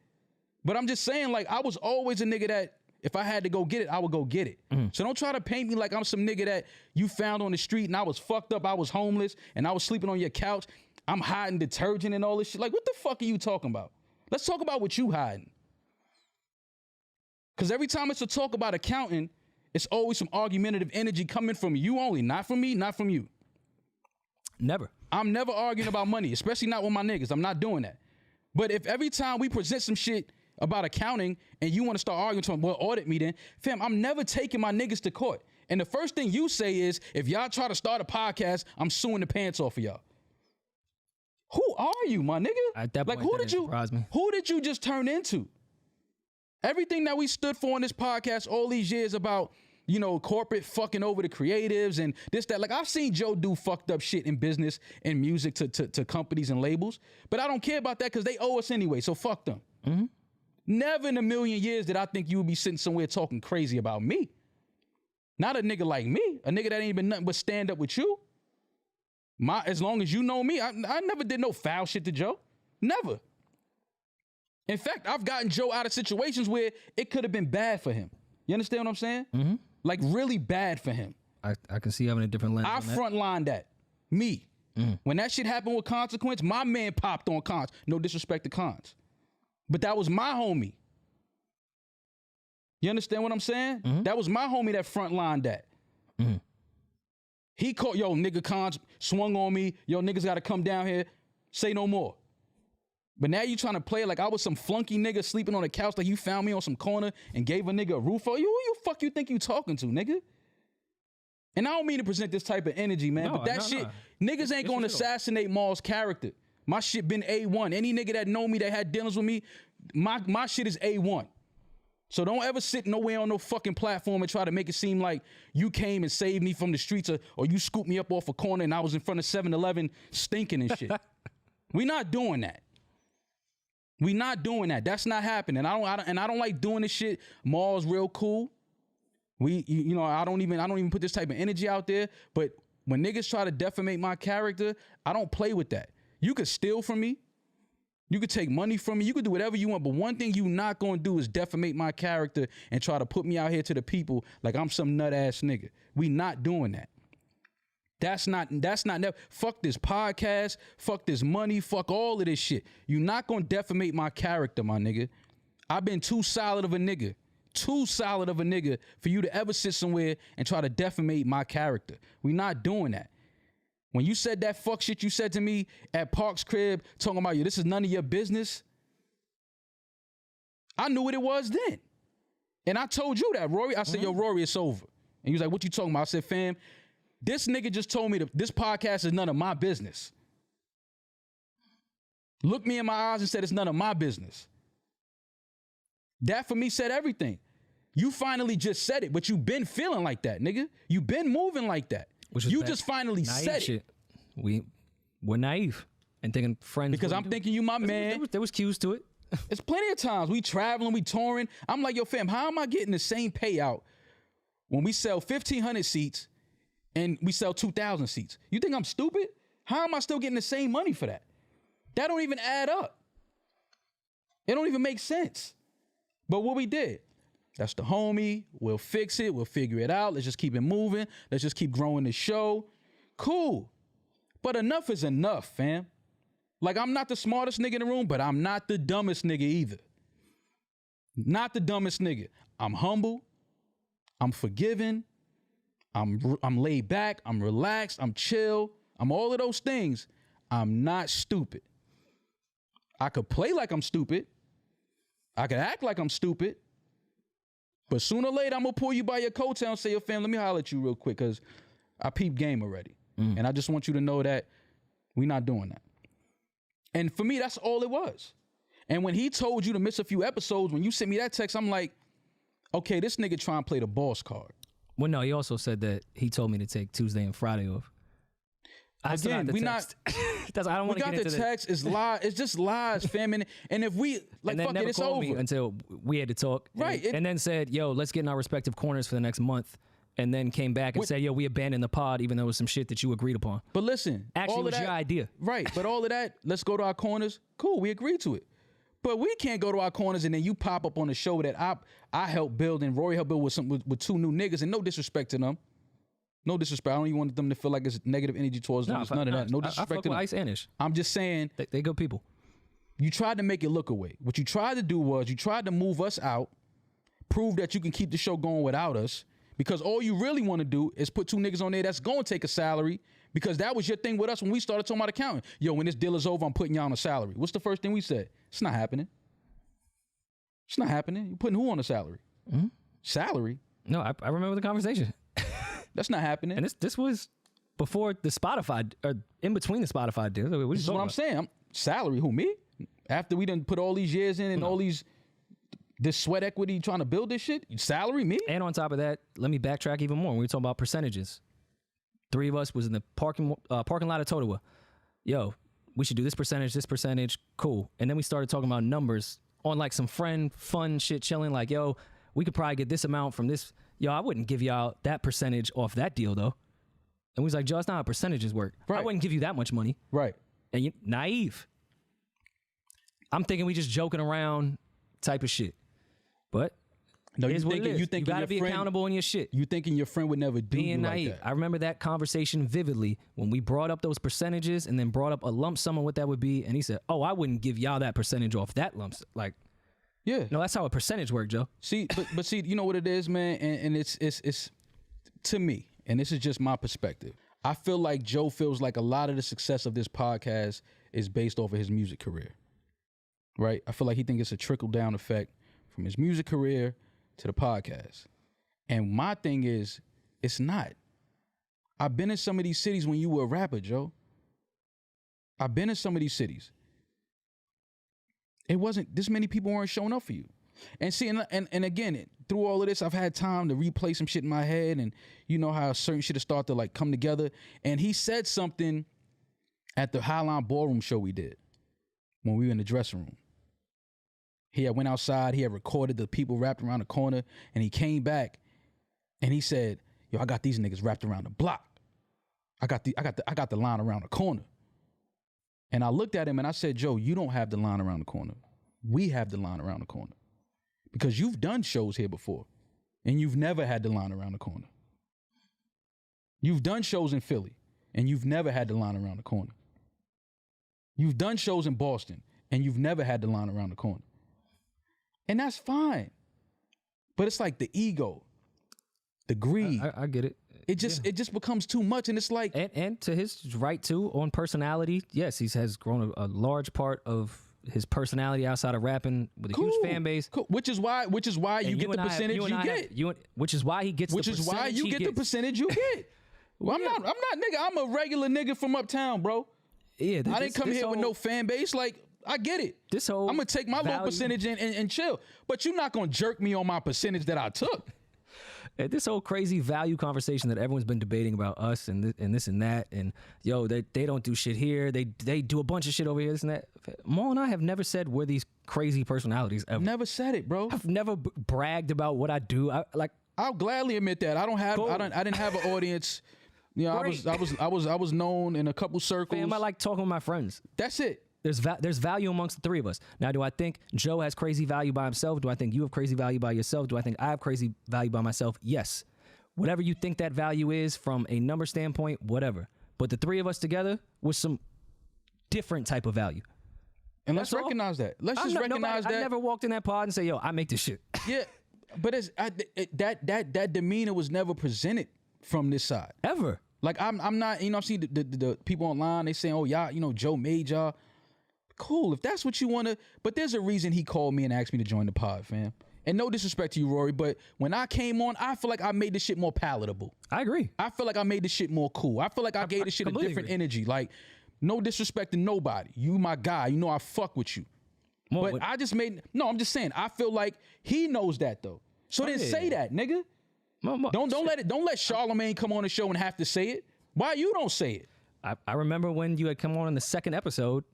But I'm just saying, like, I was always a nigga that if I had to go get it, I would go get it. So don't try to paint me like I'm some nigga that you found on the street and I was fucked up, I was homeless, and I was sleeping on your couch. I'm hiding detergent and all this shit. Like, what the fuck are you talking about? Let's talk about what you hiding. Because every time it's a talk about accounting, it's always some argumentative energy coming from you only, not from me, not from you. Never. I'm never arguing about money, especially not with my niggas. I'm not doing that. But if every time we present some shit about accounting and you want to start arguing to him, well, audit me then. Fam, I'm never taking my niggas to court. And the first thing you say is, if y'all try to start a podcast, I'm suing the pants off of y'all. Who are you, my nigga? At that like, point, who did you just turn into? Everything that we stood for on this podcast all these years about, you know, corporate fucking over the creatives and this, that. Like, I've seen Joe do fucked up shit in business and music to companies and labels, but I don't care about that because they owe us anyway, so fuck them. Mm-hmm. Never in a million years did I think you would be sitting somewhere talking crazy about me. Not a nigga like me, a nigga that ain't been nothing but stand up with you. As long as you know me, I never did no foul shit to Joe. Never. In fact, I've gotten Joe out of situations where it could have been bad for him. You understand what I'm saying? Mm-hmm. Like, really bad for him. I can see having a different lens. I frontlined that. Me. Mm. When that shit happened with Consequence, my man popped on Cons. No disrespect to Cons. But that was my homie. You understand what I'm saying? Mm-hmm. That was my homie that frontlined that. Mm-hmm. He called, yo, nigga, Cons swung on me. Yo, niggas got to come down here. Say no more. But now you trying to play like I was some flunky nigga sleeping on a couch, like you found me on some corner and gave a nigga a roof. Oh, you fuck you think you talking to, nigga? And I don't mean to present this type of energy, man, but that shit, niggas ain't gonna assassinate Maul's character. My shit been A1. Any nigga that know me that had dealings with me, my shit is A1. So don't ever sit nowhere on no fucking platform and try to make it seem like you came and saved me from the streets or you scooped me up off a corner and I was in front of 7-Eleven stinking and shit. We not doing that. We not doing that. That's not happening. I don't like doing this shit. Maul's real cool. You know, I don't even put this type of energy out there. But when niggas try to defamate my character, I don't play with that. You could steal from me. You could take money from me. You could do whatever you want. But one thing you not gonna do is defamate my character and try to put me out here to the people like I'm some nut ass nigga. We not doing that. That's not never. Fuck this podcast. Fuck this money. Fuck all of this shit. You not gonna defamate my character, my nigga. I've been too solid of a nigga. Too solid of a nigga for you to ever sit somewhere and try to defamate my character. We not doing that. When you said that fuck shit you said to me at Park's crib, talking about you, this is none of your business, I knew what it was then. And I told you that, Rory. I said, yo, Rory, it's over. And he was like, what you talking about? I said, fam, this nigga just told me this podcast is none of my business. Looked me in my eyes and said, it's none of my business. That for me said everything. You finally just said it, but you've been feeling like that, nigga. You've been moving like that. You just finally said it. We're naive and thinking friends. Because I'm thinking you my man. There was cues to it. It's plenty of times we traveling, we touring. I'm like, yo, fam, how am I getting the same payout when we sell 1,500 seats and we sell 2,000 seats? You think I'm stupid? How am I still getting the same money for that? That don't even add up. It don't even make sense. But what we did, that's the homie. We'll fix it. We'll figure it out. Let's just keep it moving. Let's just keep growing the show. Cool. But enough is enough, fam. Like, I'm not the smartest nigga in the room, but I'm not the dumbest nigga either. Not the dumbest nigga. I'm humble. I'm forgiving. I'm laid back. I'm relaxed. I'm chill. I'm all of those things. I'm not stupid. I could play like I'm stupid. I could act like I'm stupid. But sooner or later, I'm going to pull you by your coattail and say, yo, fam, let me holler at you real quick because I peep game already. And I just want you to know that we're not doing that. And for me, that's all it was. And when he told you to miss a few episodes, when you sent me that text, I'm like, okay, this nigga trying to play the boss card. Well, no, he also said that he told me to take Tuesday and Friday off. Again, we not. I don't want to get into the text. It's lies. It's just lies, fam. And if we like, fuck it, it's over. Me until we had to talk, right? And then said, "Yo, let's get in our respective corners for the next month." And then came back and said, "Yo, we abandoned the pod, even though it was some shit that you agreed upon." But listen, actually, it was your idea, right? But all of that, let's go to our corners. Cool, we agreed to it. But we can't go to our corners and then you pop up on a show that I helped build and Rory helped build with two new niggas. And no disrespect to them. No disrespect. I don't even want them to feel like it's negative energy towards them. It's none of that. No disrespect to them. Ice and Ish. I'm just saying. They good people. You tried to make it look away. What you tried to do was you tried to move us out, prove that you can keep the show going without us, because all you really want to do is put two niggas on there that's going to take a salary, because that was your thing with us when we started talking about accounting. Yo, when this deal is over, I'm putting y'all on a salary. What's the first thing we said? It's not happening. It's not happening. You putting who on a salary? Salary? No, I remember the conversation. That's not happening. And this was before the Spotify, or in between the Spotify deal. This is what I'm saying. Salary, who, me? After we done put all these years in and all this sweat equity trying to build this shit, salary, me? And on top of that, let me backtrack even more. When we were talking about percentages, 3 of us was in the parking lot of Totowa. Yo, we should do this percentage, cool. And then we started talking about numbers on like some fun shit, chilling. Like, yo, we could probably get this amount from this. Yo, I wouldn't give y'all that percentage off that deal though. And we was like, Joe, that's not how percentages work. Right. I wouldn't give you that much money. Right. And you naive. I'm thinking we just joking around type of shit. But no, you gotta be accountable in your shit. You thinking your friend would never do being naive. Like that. I remember that conversation vividly when we brought up those percentages and then brought up a lump sum of what that would be, and he said, "Oh, I wouldn't give y'all that percentage off that lump sum." Like, yeah, no, that's how a percentage works, Joe. See, but see, you know what it is, man, and it's to me, and this is just my perspective. I feel like Joe feels like a lot of the success of this podcast is based off of his music career, right? I feel like he thinks it's a trickle down effect from his music career to the podcast. And my thing is, it's not. I've been in some of these cities when you were a rapper, Joe. I've been in some of these cities. It wasn't, this many people weren't showing up for you. And see, and again, through all of this, I've had time to replay some shit in my head, and you know how certain shit has started to like come together. And he said something at the Highline Ballroom show we did when we were in the dressing room. He had went outside, he had recorded the people wrapped around the corner, and he came back and he said, yo, I got these niggas wrapped around the block. I got the line around the corner. And I looked at him and I said, Joe, you don't have the line around the corner. We have the line around the corner. Because you've done shows here before, and you've never had the line around the corner. You've done shows in Philly, and you've never had the line around the corner. You've done shows in Boston, and you've never had the line around the corner. And that's fine. But it's like the ego, the greed. I get it. It just becomes too much, and it's like... And to his right, too, on personality, yes, he has grown a large part of his personality outside of rapping with a huge fan base. Cool. Which is why you get the percentage you get. Which is why he gets the percentage. Which is why you get the percentage you get. Well, I'm not nigga. I'm a regular nigga from uptown, bro. Yeah, I didn't come here with no fan base. Like, I get it. I'm gonna take my little percentage and chill. But you're not gonna jerk me on my percentage that I took. This whole crazy value conversation that everyone's been debating about us and this and that, and yo, they don't do shit here. They do a bunch of shit over here, this and that. Maul and I have never said we're these crazy personalities ever. Never said it, bro. I've never bragged about what I do. I'll gladly admit that. I didn't have an audience. You know, I was known in a couple circles. Fam, I like talking with my friends. That's it. There's value amongst the three of us. Now, do I think Joe has crazy value by himself? Do I think you have crazy value by yourself? Do I think I have crazy value by myself? Yes. Whatever you think that value is from a number standpoint, whatever. But the three of us together with some different type of value. And let's recognize that. Let's just recognize that. I never walked in that pod and say, yo, I make this shit. Yeah, but that demeanor was never presented from this side. Ever. Like, I'm not, you know, I see the people online, they saying, oh, y'all, you know, Joe made y'all. Cool, if that's what you want to, but there's a reason he called me and asked me to join the pod, fam. And no disrespect to you, Rory, but when I came on, I feel like I made this shit more palatable. I agree. I feel like I made this shit more cool. I feel like I gave this shit a different energy. Like, no disrespect to nobody. You my guy. You know I fuck with you. But I just I'm just saying, I feel like he knows that, though. So then say that, nigga. Don't let Charlamagne come on the show and have to say it. Why you don't say it? I remember when you had come on in the second episode,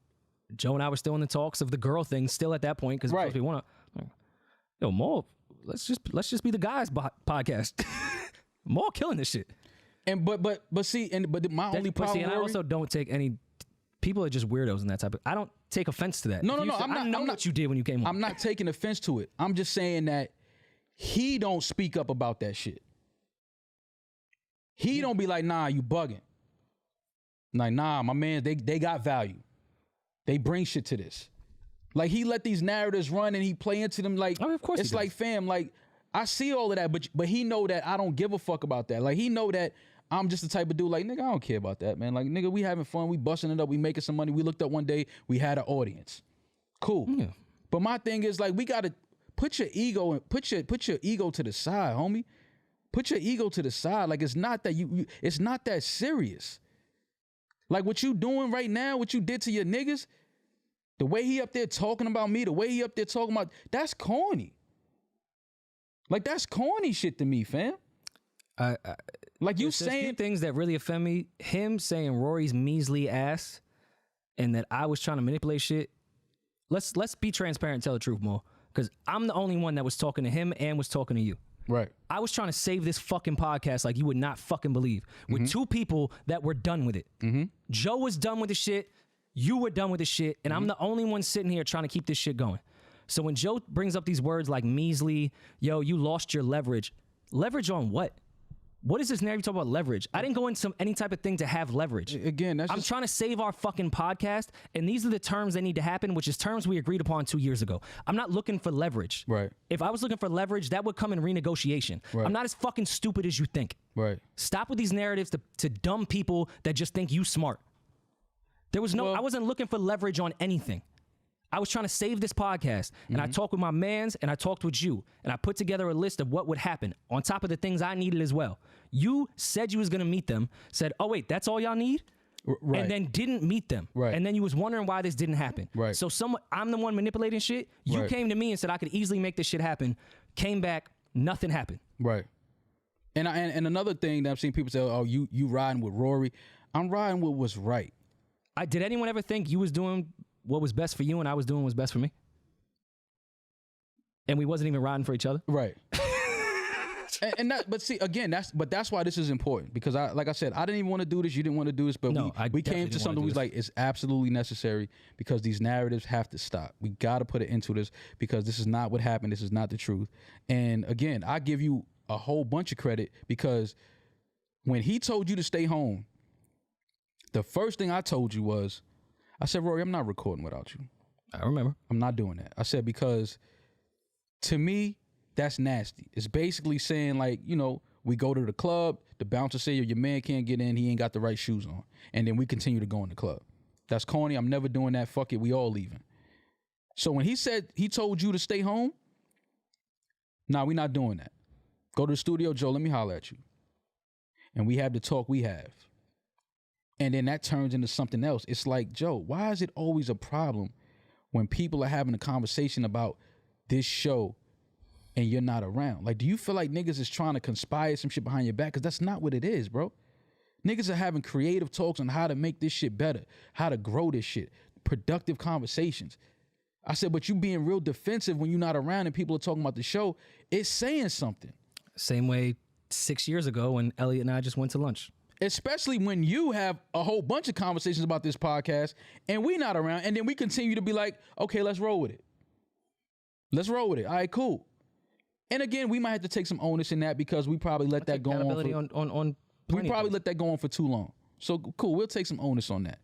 Joe and I were still in the talks of the girl thing, still at that point, because we want to. Yo, Maul, let's just be the guys podcast. Maul killing this shit. And but my only problem. And I also don't take any. People are just weirdos in that type of. I don't take offense to that. No. I'm not what you did when you came on. I'm not taking offense to it. I'm just saying that he don't speak up about that shit. He don't be like, nah, you bugging. Like, nah, my man, they got value. They bring shit to this. Like, he let these narratives run and he play into them like, of course it's like, fam, like, I see all of that, but he know that I don't give a fuck about that. Like, he know that I'm just the type of dude, like, nigga, I don't care about that, man. Like, nigga, we having fun, we busting it up, we making some money. We looked up one day, we had an audience. Cool. Yeah. But my thing is, like, we gotta put your ego put your ego to the side, homie. Put your ego to the side. Like, it's not that it's not that serious. Like, what you doing right now, what you did to your niggas, the way he up there talking about me, the way he up there talking about, that's corny. Like, that's corny shit to me, fam. Like, you saying few things that really offend me. Him saying Rory's measly ass and that I was trying to manipulate shit. Let's be transparent and tell the truth more. Because I'm the only one that was talking to him and was talking to you. Right. I was trying to save this fucking podcast like you would not fucking believe. With two people that were done with it. Joe was done with the shit. You were done with the shit. And I'm the only one sitting here trying to keep this shit going. So when Joe brings up these words like measly, yo, you lost your leverage. Leverage on what? What is this narrative talking about leverage? I didn't go into any type of thing to have leverage. Again, I'm trying to save our fucking podcast, and these are the terms that need to happen, which is terms we agreed upon 2 years ago. I'm not looking for leverage. Right. If I was looking for leverage, that would come in renegotiation. Right. I'm not as fucking stupid as you think. Right. Stop with these narratives to dumb people that just think you smart. There was no, I wasn't looking for leverage on anything. I was trying to save this podcast, and I talked with my mans, and I talked with you, and I put together a list of what would happen on top of the things I needed as well. You said you was going to meet them, said, oh, wait, that's all y'all need? Right. And then didn't meet them. Right. And then you was wondering why this didn't happen. Right. So I'm the one manipulating shit. You came to me and said I could easily make this shit happen. Came back, nothing happened. Right. And another thing that I've seen people say, oh, you riding with Rory. I'm riding with what's right. Did anyone ever think you was doing what was best for you and I was doing what was best for me? And we wasn't even riding for each other? Right. But see, again, that's why this is important, because like I said, I didn't even want to do this. You didn't want to do this, but we came to something. We was like, it's absolutely necessary because these narratives have to stop. We got to put it into this because this is not what happened. This is not the truth. And again, I give you a whole bunch of credit because when he told you to stay home, the first thing I told you was, I said, Rory, I'm not recording without you. I remember. I'm not doing that. I said, because to me, that's nasty. It's basically saying, like, you know, we go to the club, the bouncer say your man can't get in, he ain't got the right shoes on, and then we continue to go in the club. That's corny. I'm never doing that. Fuck it. We all leaving. So when he said he told you to stay home, nah, we not doing that. Go to the studio, Joe, let me holler at you. And we have the talk we have. And then that turns into something else. It's like, Joe, why is it always a problem when people are having a conversation about this show and you're not around? Like, do you feel like niggas is trying to conspire some shit behind your back? Because that's not what it is, bro. Niggas are having creative talks on how to make this shit better, how to grow this shit, productive conversations. I said, but you being real defensive when you're not around and people are talking about the show, it's saying something. Same way 6 years ago when Elliot and I just went to lunch. Especially when you have a whole bunch of conversations about this podcast and we not around, and then we continue to be like, okay, let's roll with it. Let's roll with it. All right, cool. And again, we might have to take some onus in that because we probably let that go on. We probably let that go on for too long. So cool, we'll take some onus on that.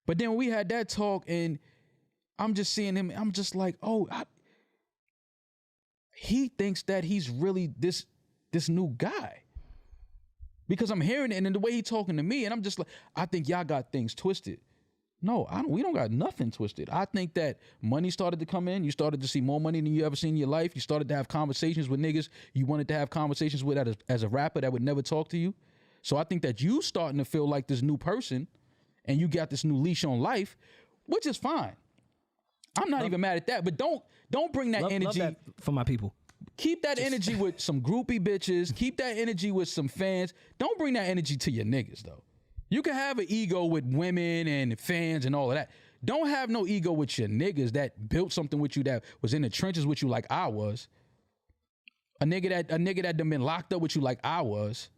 But then when we had that talk and I'm just seeing him, I'm just like, oh, he thinks that he's really this new guy. Because I'm hearing it and then the way he talking to me, and I'm just like, I think y'all got things twisted. No, we don't got nothing twisted. I think that money started to come in. You started to see more money than you ever seen in your life. You started to have conversations with niggas you wanted to have conversations with as a rapper that would never talk to you. So I think that you starting to feel like this new person and you got this new leash on life, which is fine. I'm not even mad at that, but don't bring that energy. Love that for my people. Keep that energy with some groupie bitches. Keep that energy with some fans. Don't bring that energy to your niggas, though. You can have an ego with women and fans and all of that. Don't have no ego with your niggas that built something with you, that was in the trenches with you like I was. A nigga that done been locked up with you like I was.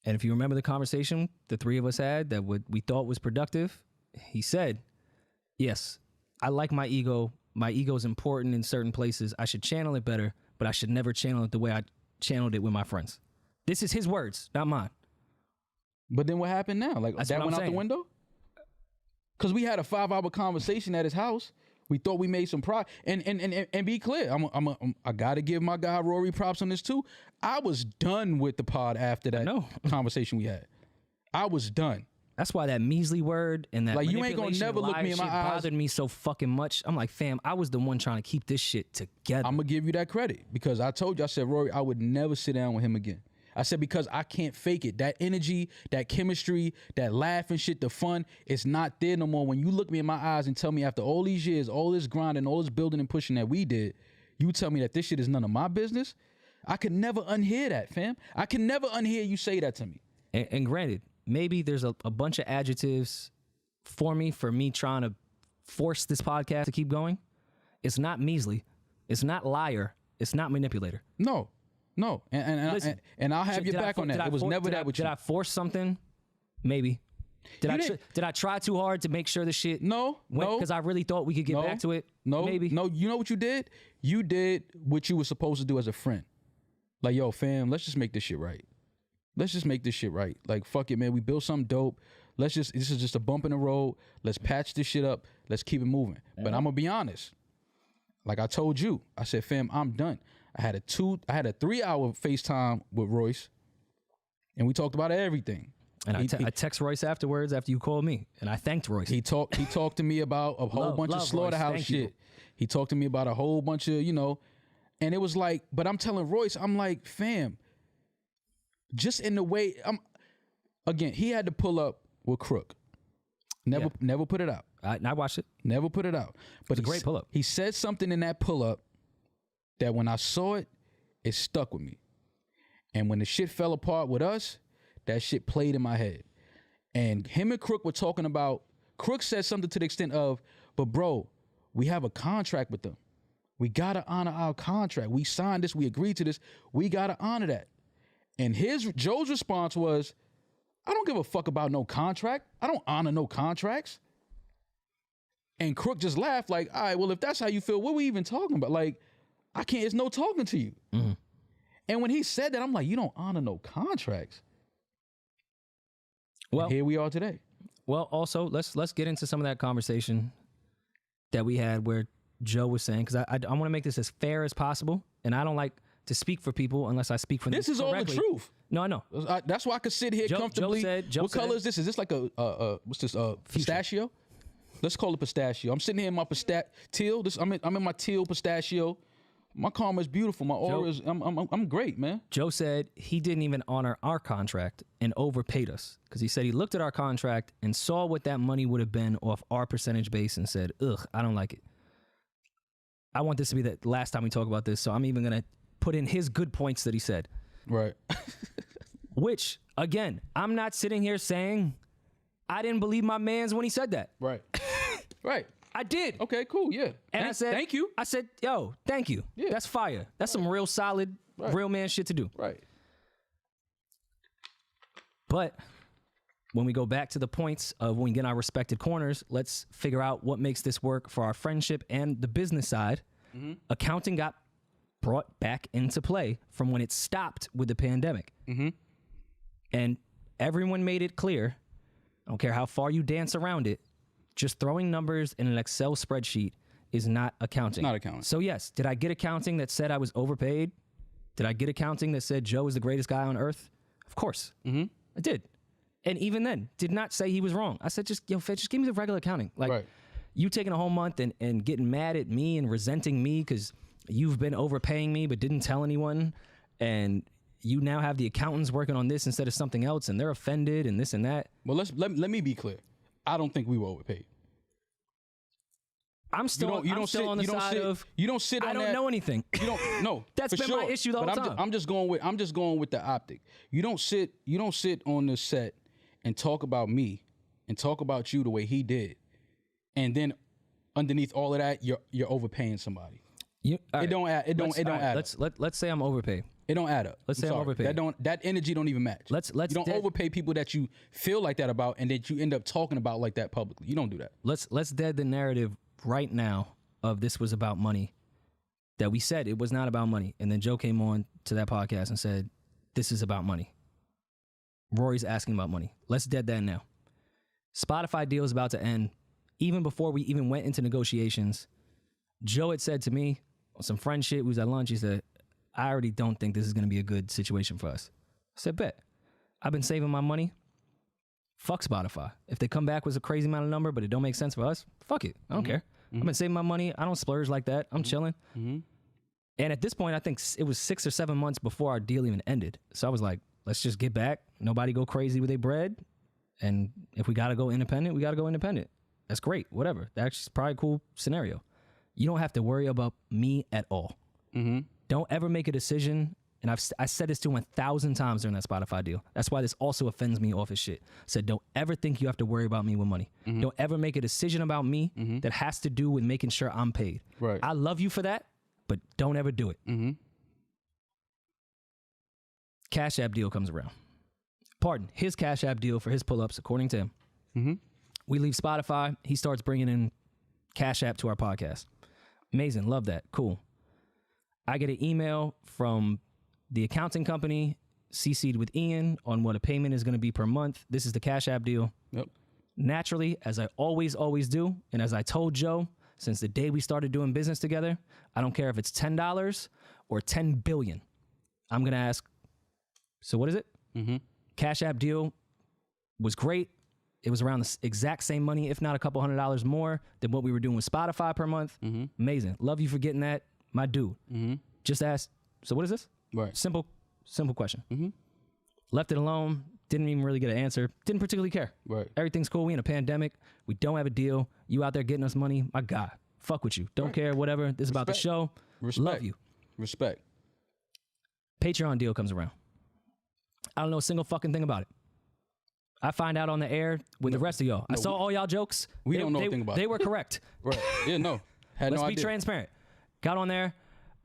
And if you remember the conversation the three of us had that we thought was productive, he said, yes, I like my ego. My ego is important in certain places. I should channel it better, but I should never channel it the way I channeled it with my friends. This is his words, not mine. But then what happened now? Like, that went out the window? Because we had a 5-hour conversation at his house. We thought we made some progress. And be clear, I got to give my guy Rory props on this too. I was done with the pod after that conversation we had. I was done. That's why that measly word and that Like, you ain't gonna manipulation never look liar me in my shit eyes. bothered me so fucking much. I'm like, fam, I was the one trying to keep this shit together. I'm gonna give you that credit because I told you, I said, Rory, I would never sit down with him again. I said, because I can't fake it. That energy, that chemistry, that laughing shit, the fun, it's not there no more. When you look me in my eyes and tell me after all these years, all this grinding, all this building and pushing that we did, you tell me that this shit is none of my business, I could never unhear that, fam. I can never unhear you say that to me. And granted, maybe there's a bunch of adjectives for me trying to force this podcast to keep going. It's not measly. It's not liar. It's not manipulator. No. Listen, and I'll have your back on that. It was never that with you. Did I force something? Maybe. Did I try too hard to make sure the shit No. because I really thought we could get back to it? Maybe. No, you know what you did? You did what you were supposed to do as a friend. Like, yo, fam, let's just make this shit right. Let's just make this shit right. Like, fuck it, man. We built something dope. This is just a bump in the road. Let's patch this shit up. Let's keep it moving. Yeah. But I'm going to be honest. Like I told you, I said, fam, I'm done. I had a 3-hour FaceTime with Royce, and we talked about everything. And I text Royce afterwards after you called me, and I thanked Royce. He talked to me about a whole bunch of slaughterhouse shit. You. He talked to me about a whole bunch of, and it was like, but I'm telling Royce, I'm like, fam, just in the way, he had to pull up with Crook. Never put it out. I watched it. Never put it out. But it's a great pull-up. He said something in that pull-up that when I saw it, it stuck with me. And when the shit fell apart with us, that shit played in my head. And him and Crook were talking about, Crook said something to the extent of, but bro, we have a contract with them. We gotta honor our contract. We signed this, we agreed to this, we gotta honor that. And Joe's response was, I don't give a fuck about no contract. I don't honor no contracts. And Crook just laughed like, all right, well, if that's how you feel, what are we even talking about? Like, it's no talking to you. Mm-hmm. And when he said that, I'm like, you don't honor no contracts. Well, and here we are today. Well, also, let's get into some of that conversation that we had where Joe was saying, because I want to make this as fair as possible, and I don't like to speak for people unless I speak for them. This is correctly. all the truth. No, I know. That's why I could sit here comfortably. What color is this? Is this like what's this? Pistachio? Let's call it pistachio. I'm sitting here in my teal. I'm in my teal pistachio. My karma is beautiful. My aura is. I'm great, man. Joe said he didn't even honor our contract and overpaid us because he said he looked at our contract and saw what that money would have been off our percentage base and said, "Ugh, I don't like it." I want this to be the last time we talk about this, so I'm even gonna put in his good points that he said. Right. Which, again, I'm not sitting here saying I didn't believe my mans when he said that. Right. Right. I did. Okay, cool, yeah. And I said, thank you. I said, yo, thank you. Yeah. That's fire. That's some real solid, real man shit to do. Right. But when we go back to the points of when we get in our respected corners, let's figure out what makes this work for our friendship and the business side. Mm-hmm. Accounting got brought back into play from when it stopped with the pandemic. Mm-hmm. And everyone made it clear, I don't care how far you dance around it, just throwing numbers in an Excel spreadsheet is not accounting. It's not accounting. So yes, did I get accounting that said I was overpaid? Did I get accounting that said Joe is the greatest guy on earth? Of course. Mm-hmm. I did. And even then, did not say he was wrong. I said, just give me the regular accounting. Like, you taking a whole month and getting mad at me and resenting me because you've been overpaying me but didn't tell anyone, and you now have the accountants working on this instead of something else, and they're offended and this and that. Well, let me be clear. I don't think we were overpaid. I'm still on the side of you don't sit on I don't know anything. You don't know. That's been my issue the whole time. I'm just going with the optic. You don't sit on the set and talk about me and talk about you the way he did, and then underneath all of that, you're overpaying somebody. It don't add up. Let's say I'm overpaid. It don't add up. Let's say I'm overpaid. That energy don't even match. You don't overpay people that you feel like that about and that you end up talking about like that publicly. You don't do that. Let's dead the narrative right now of this was about money. That we said it was not about money. And then Joe came on to that podcast and said, this is about money. Rory's asking about money. Let's dead that now. Spotify deal is about to end. Even before we even went into negotiations, Joe had said to me on some friend shit, we was at lunch, he said, I already don't think this is going to be a good situation for us. I said, bet. I've been saving my money fuck Spotify. If they come back with a crazy amount of number, but it don't make sense for us, fuck it. I don't care. I've been saving my money. I don't splurge like that. I'm chilling. And at this point, I think it was 6 or 7 months before our deal even ended. So I was like, let's just get back. Nobody go crazy with their bread. And if we got to go independent, we got to go independent. That's great. Whatever. That's probably a cool scenario. You don't have to worry about me at all. Don't ever make a decision. And I said this to him 1,000 times during that Spotify deal. That's why this also offends me off his shit. I said, don't ever think you have to worry about me with money. Don't ever make a decision about me that has to do with making sure I'm paid. Right. I love you for that, but don't ever do it. Cash App deal comes around. Pardon, his Cash App deal for his pull-ups, according to him. We leave Spotify. He starts bringing in Cash App to our podcast. Amazing. Love that. Cool. I get an email from the accounting company, CC'd with Ian on what a payment is going to be per month. This is the Cash App deal. Yep. Naturally, as I always do, and as I told Joe, since the day we started doing business together, I don't care if it's $10 or $10 billion. I'm going to ask, so what is it? Cash App deal was great. It was around the exact same money, if not a couple $100 more than what we were doing with Spotify per month. Amazing. Love you for getting that, my dude. Just ask, so what is this? Right. Simple question. Left it alone. Didn't even really get an answer. Didn't particularly care. Right. Everything's cool. We in a pandemic. We don't have a deal. You out there getting us money. My God. Fuck with you. Don't care. Whatever. This is about the show. Love you. Respect. Patreon deal comes around. I don't know a single fucking thing about it. I find out on the air with the rest of y'all. I saw all y'all jokes. We don't know anything about it. They were correct. Right. Yeah, no. Had Let's no be idea. transparent. Got on there.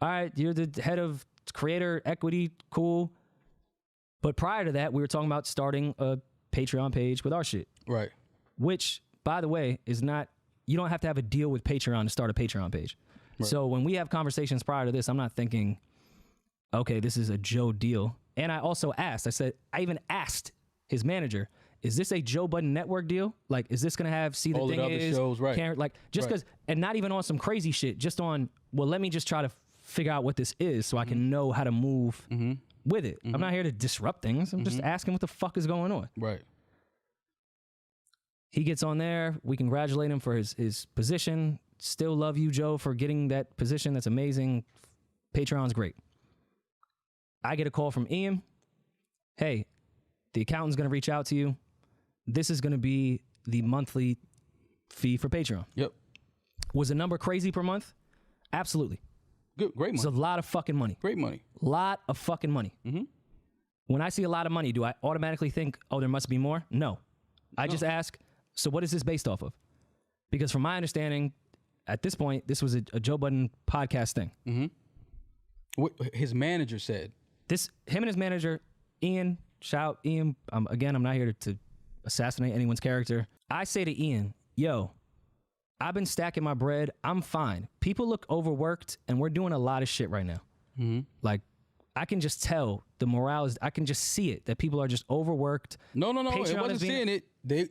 All right, you're the head of creator equity. Cool. But prior to that, we were talking about starting a Patreon page with our shit. Right. Which, by the way, is not, you don't have to have a deal with Patreon to start a Patreon page. Right. So when we have conversations prior to this, I'm not thinking, okay, this is a Joe deal. And I also asked, I even asked his manager, is this a Joe Budden network deal? Like, is this going to have See the all Thing the other Is? shows, right. Karen, like, just because, and not even on some crazy shit, just on, well, let me just try to figure out what this is so I can know how to move with it. I'm not here to disrupt things. I'm just asking what the fuck is going on. Right. He gets on there. We congratulate him for his position. Still love you, Joe, for getting that position. That's amazing. Patreon's great. I get a call from Ian. Hey, the accountant's going to reach out to you. This is going to be the monthly fee for Patreon. Yep. Was the number crazy per month? Absolutely. Good. Great money. It's a lot of fucking money. Great money. Lot of fucking money. When I see a lot of money, do I automatically think, oh, there must be more? No. I just ask, so what is this based off of? Because from my understanding, at this point, this was a Joe Budden podcast thing. What his manager said. Him and his manager, Ian, shout out Ian. Again, I'm not here to assassinate anyone's character. I say to Ian, yo, I've been stacking my bread. I'm fine. People look overworked, and we're doing a lot of shit right now. Like, I can just tell the morale is, I can just see it, that people are just overworked. No. Patreon It wasn't saying it.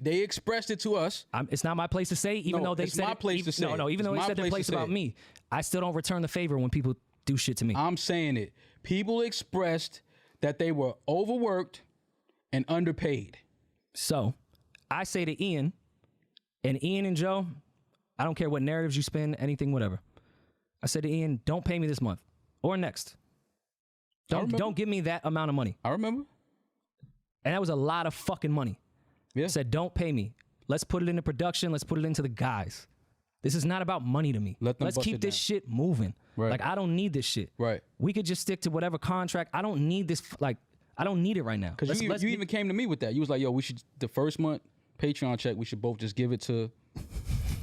They expressed it to us. It's not my place to say, even though they it's said my it. place to say it. No, even though they said their place about me, I still don't return the favor when people do shit to me. I'm saying it. People expressed that they were overworked and underpaid. So I say to Ian and Joe, I don't care what narratives you spin, anything, whatever. I said to Ian, don't pay me this month or next. Don't give me that amount of money. I remember. And that was a lot of fucking money. Yeah. I said, don't pay me. Let's put it into production. Let's put it into the guys. This is not about money to me. Let's keep this shit moving. Right. Like, I don't need this shit. Right. We could just stick to whatever contract. I don't need this. Like, I don't need it right now. Because you even came to me with that. You was like, yo, we should, the first month Patreon check, we should both just give it to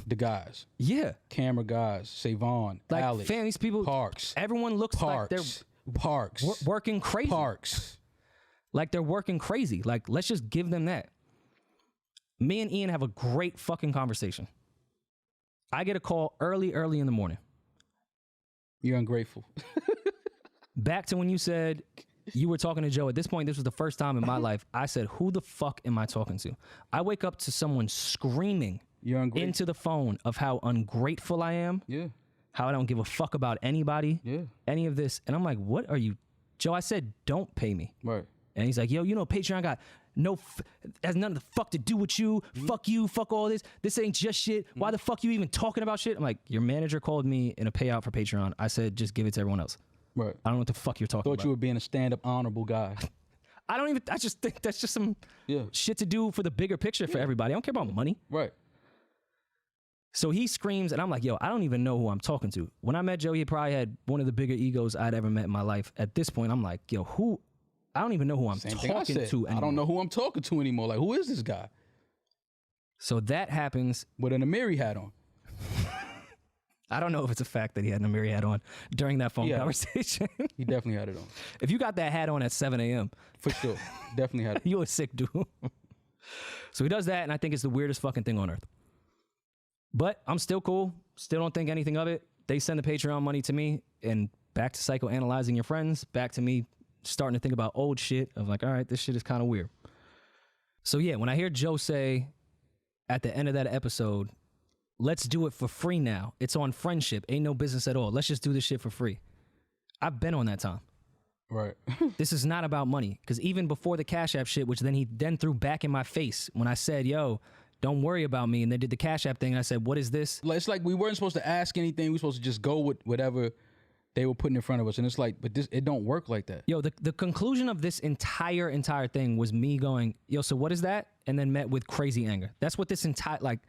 the guys. Yeah. Camera guys, Savon, Like, Alex, fam, these people, Parks. everyone looks like they're working crazy. Parks. Like, they're working crazy. Like, let's just give them that. Me and Ian have a great fucking conversation. I get a call early in the morning. You're ungrateful. Back to when you said you were talking to Joe. At this point, this was the first time in my life I said, who the fuck am I talking to? I wake up to someone screaming into the phone of how ungrateful I am. Yeah. How I don't give a fuck about anybody. Yeah. Any of this. And I'm like, what are you? Joe, I said, don't pay me. Right. And he's like, yo, you know, Patreon got has none of the fuck to do with you. Fuck you, fuck all this. This ain't just shit. Why the fuck you even talking about shit? I'm like, your manager called me in a payout for Patreon. I said, just give it to everyone else. Right. I don't know what the fuck you're talking about. Thought you were being a stand-up honorable guy. I just think that's just some shit to do for the bigger picture for everybody. I don't care about money. Right. So he screams, and I'm like, yo, I don't even know who I'm talking to. When I met Joe, he probably had one of the bigger egos I'd ever met in my life. At this point, I'm like, yo, I don't even know who I'm talking to anymore. I don't know who I'm talking to anymore. Like, who is this guy? So that happens. With an Amiri hat on. I don't know if it's a fact that he had an Amiri hat on during that phone conversation. He definitely had it on. If you got that hat on at 7 a.m. For sure. Definitely had it. You a sick dude. So he does that, and I think it's the weirdest fucking thing on earth. But I'm still cool. Still don't think anything of it. They send the Patreon money to me, and back to psychoanalyzing your friends, back to me starting to think about old shit of like, all right, this shit is kind of weird. So yeah, when I hear Joe say at the end of that episode, let's do it for free now. It's on friendship. Ain't no business at all. Let's just do this shit for free. I've been on that time. Right. This is not about money. Because even before the Cash App shit, which then he threw back in my face when I said, yo, don't worry about me. And they did the Cash App thing. And I said, what is this? It's like we weren't supposed to ask anything. We were supposed to just go with whatever they were putting in front of us. And it's like, but it don't work like that. Yo, the conclusion of this entire thing was me going, yo, so what is that? And then met with crazy anger. That's what this entire, like,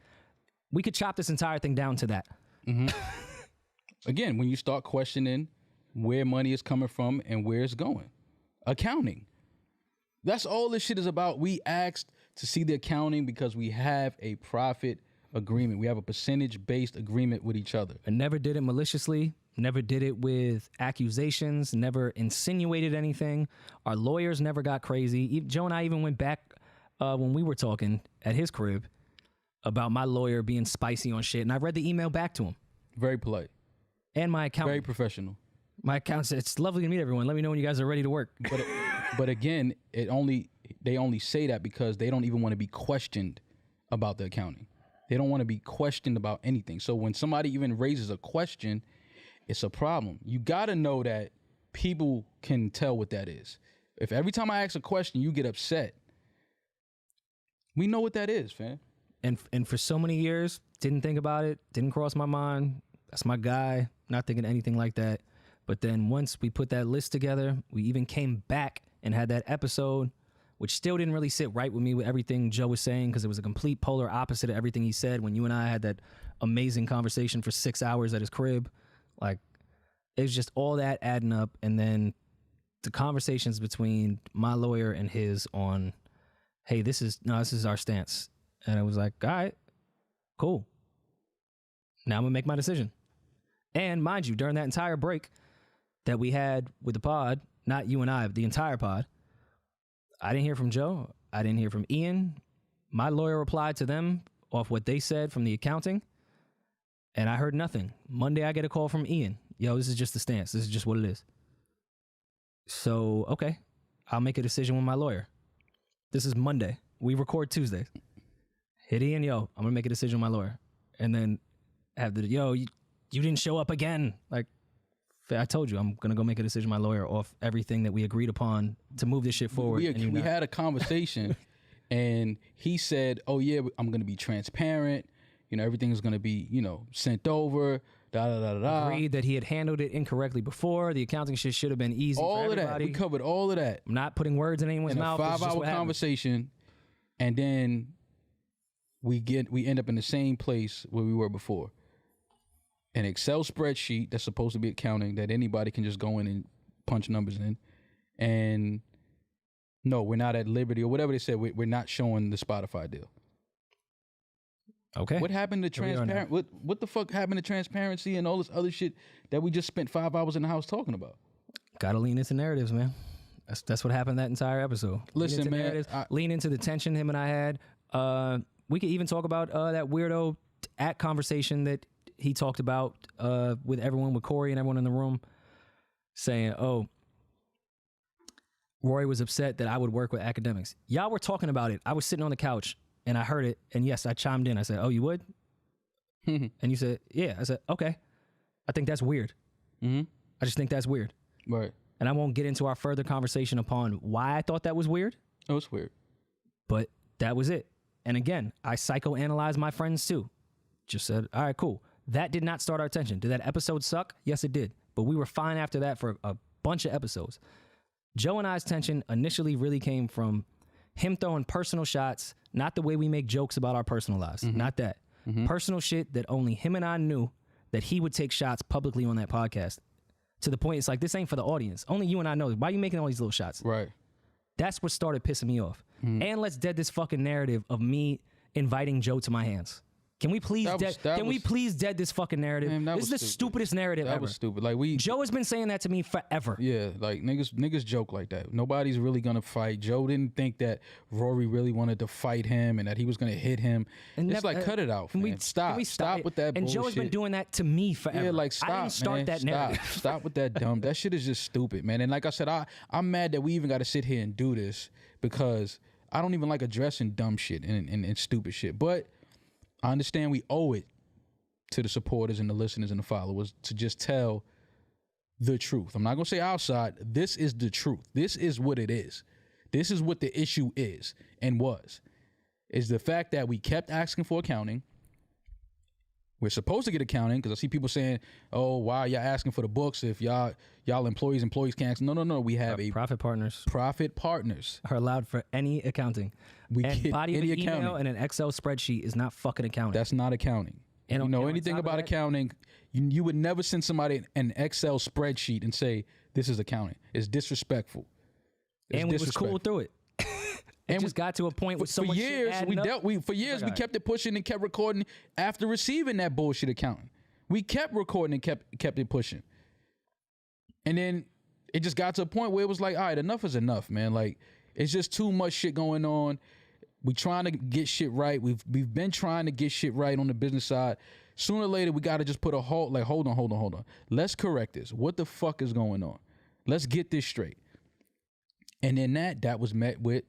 we could chop this entire thing down to that. Mm-hmm. Again, when you start questioning where money is coming from and where it's going. Accounting. That's all this shit is about. We asked to see the accounting because we have a profit agreement. We have a percentage-based agreement with each other. I never did it maliciously. Never did it with accusations. Never insinuated anything. Our lawyers never got crazy. Joe and I even went back when we were talking at his crib about my lawyer being spicy on shit. And I read the email back to him. Very polite. And my accountant. Very professional. My accountant said, it's lovely to meet everyone. Let me know when you guys are ready to work. But again, they only say that because they don't even want to be questioned about the accounting. They don't want to be questioned about anything. So when somebody even raises a question, it's a problem. You got to know that people can tell what that is. If every time I ask a question, you get upset, we know what that is, fam. And for so many years, didn't think about it, didn't cross my mind. That's my guy, not thinking anything like that. But then once we put that list together, we even came back and had that episode, which still didn't really sit right with me with everything Joe was saying because it was a complete polar opposite of everything he said when you and I had that amazing conversation for 6 hours at his crib. Like, it was just all that adding up. And then the conversations between my lawyer and his on, hey, this is our stance. And I was like, all right, cool. Now I'm going to make my decision. And mind you, during that entire break that we had with the pod, not you and I, the entire pod, I didn't hear from Joe. I didn't hear from Ian. My lawyer replied to them off what they said from the accounting, and I heard nothing. Monday, I get a call from Ian. Yo, this is just the stance. This is just what it is. So, okay, I'll make a decision with my lawyer. This is Monday. We record Tuesdays. Hit Ian, yo, I'm going to make a decision with my lawyer. And then have the, yo, you didn't show up again. Like, I told you, I'm going to go make a decision with my lawyer off everything that we agreed upon to move this shit forward. We had a conversation and he said, oh yeah, I'm going to be transparent. You know, everything is going to be, sent over. Agreed that he had handled it incorrectly before. The accounting shit should have been easy for everybody. All of that. We covered all of that. I'm not putting words in anyone's mouth. A 5-hour conversation. And then we end up in the same place where we were before. An Excel spreadsheet that's supposed to be accounting that anybody can just go in and punch numbers in. And no, we're not at liberty or whatever they said. We're not showing the Spotify deal. Okay. What happened to transparent? What the fuck happened to transparency and all this other shit that we just spent 5 hours in the house talking about? Gotta lean into narratives, man. That's what happened that entire episode. Listen, man. Lean into the tension him and I had. We could even talk about that weirdo conversation that he talked about with everyone, with Corey and everyone in the room, saying, oh, Rory was upset that I would work with academics. Y'all were talking about it. I was sitting on the couch and I heard it. And yes, I chimed in. I said, oh, you would? And you said, yeah. I said, okay. I think that's weird. Mm-hmm. I just think that's weird. Right. And I won't get into our further conversation upon why I thought that was weird. Oh, it's weird. But that was it. And again, I psychoanalyzed my friends too. Just said, all right, cool. That did not start our tension. Did that episode suck? Yes, it did. But we were fine after that for a bunch of episodes. Joe and I's tension initially really came from him throwing personal shots, not the way we make jokes about our personal lives. Not that. Personal shit that only him and I knew, that he would take shots publicly on that podcast. To the point, it's like, this ain't for the audience. Only you and I know. Why are you making all these little shots? Right. That's what started pissing me off. And let's dead this fucking narrative of me inviting Joe to my hands. Can we please please dead this fucking narrative? Man, this is the stupidest narrative ever. That was stupid. Like Joe has been saying that to me forever. Yeah, like niggas joke like that. Nobody's really gonna fight. Joe didn't think that Rory really wanted to fight him and that he was gonna hit him. And it's like, cut it out, man. Stop with that bullshit. And Joe has been doing that to me forever. Yeah, like, stop, I didn't start man. that narrative. Stop with that dumb. That shit is just stupid, man. And like I said, I'm mad that we even got to sit here and do this because I don't even like addressing dumb shit and stupid shit. But I understand we owe it to the supporters and the listeners and the followers to just tell the truth. I'm not going to say outside. This is the truth. This is what it is. This is what the issue is and was. Is the fact that we kept asking for accounting. We're supposed to get accounting because I see people saying, oh, why are y'all asking for the books if y'all employees can't? No. We have profit partners. Profit partners Are allowed for any accounting. And body of an email accounting. and an Excel spreadsheet is not fucking accounting. That's not accounting. And you know anything about accounting, you would never send somebody an Excel spreadsheet and say, this is accounting. It's disrespectful. And we was cool through it. And just got to a point with so much shit adding up. For years, we kept it pushing and kept recording after receiving that bullshit accounting. We kept recording and kept it pushing. And then it just got to a point where it was like, all right, enough is enough, man. Like, it's just too much shit going on. We trying to get shit right. We've been trying to get shit right on the business side. Sooner or later, we got to just put a halt. Like, hold on. Let's correct this. What the fuck is going on? Let's get this straight. And then that was met with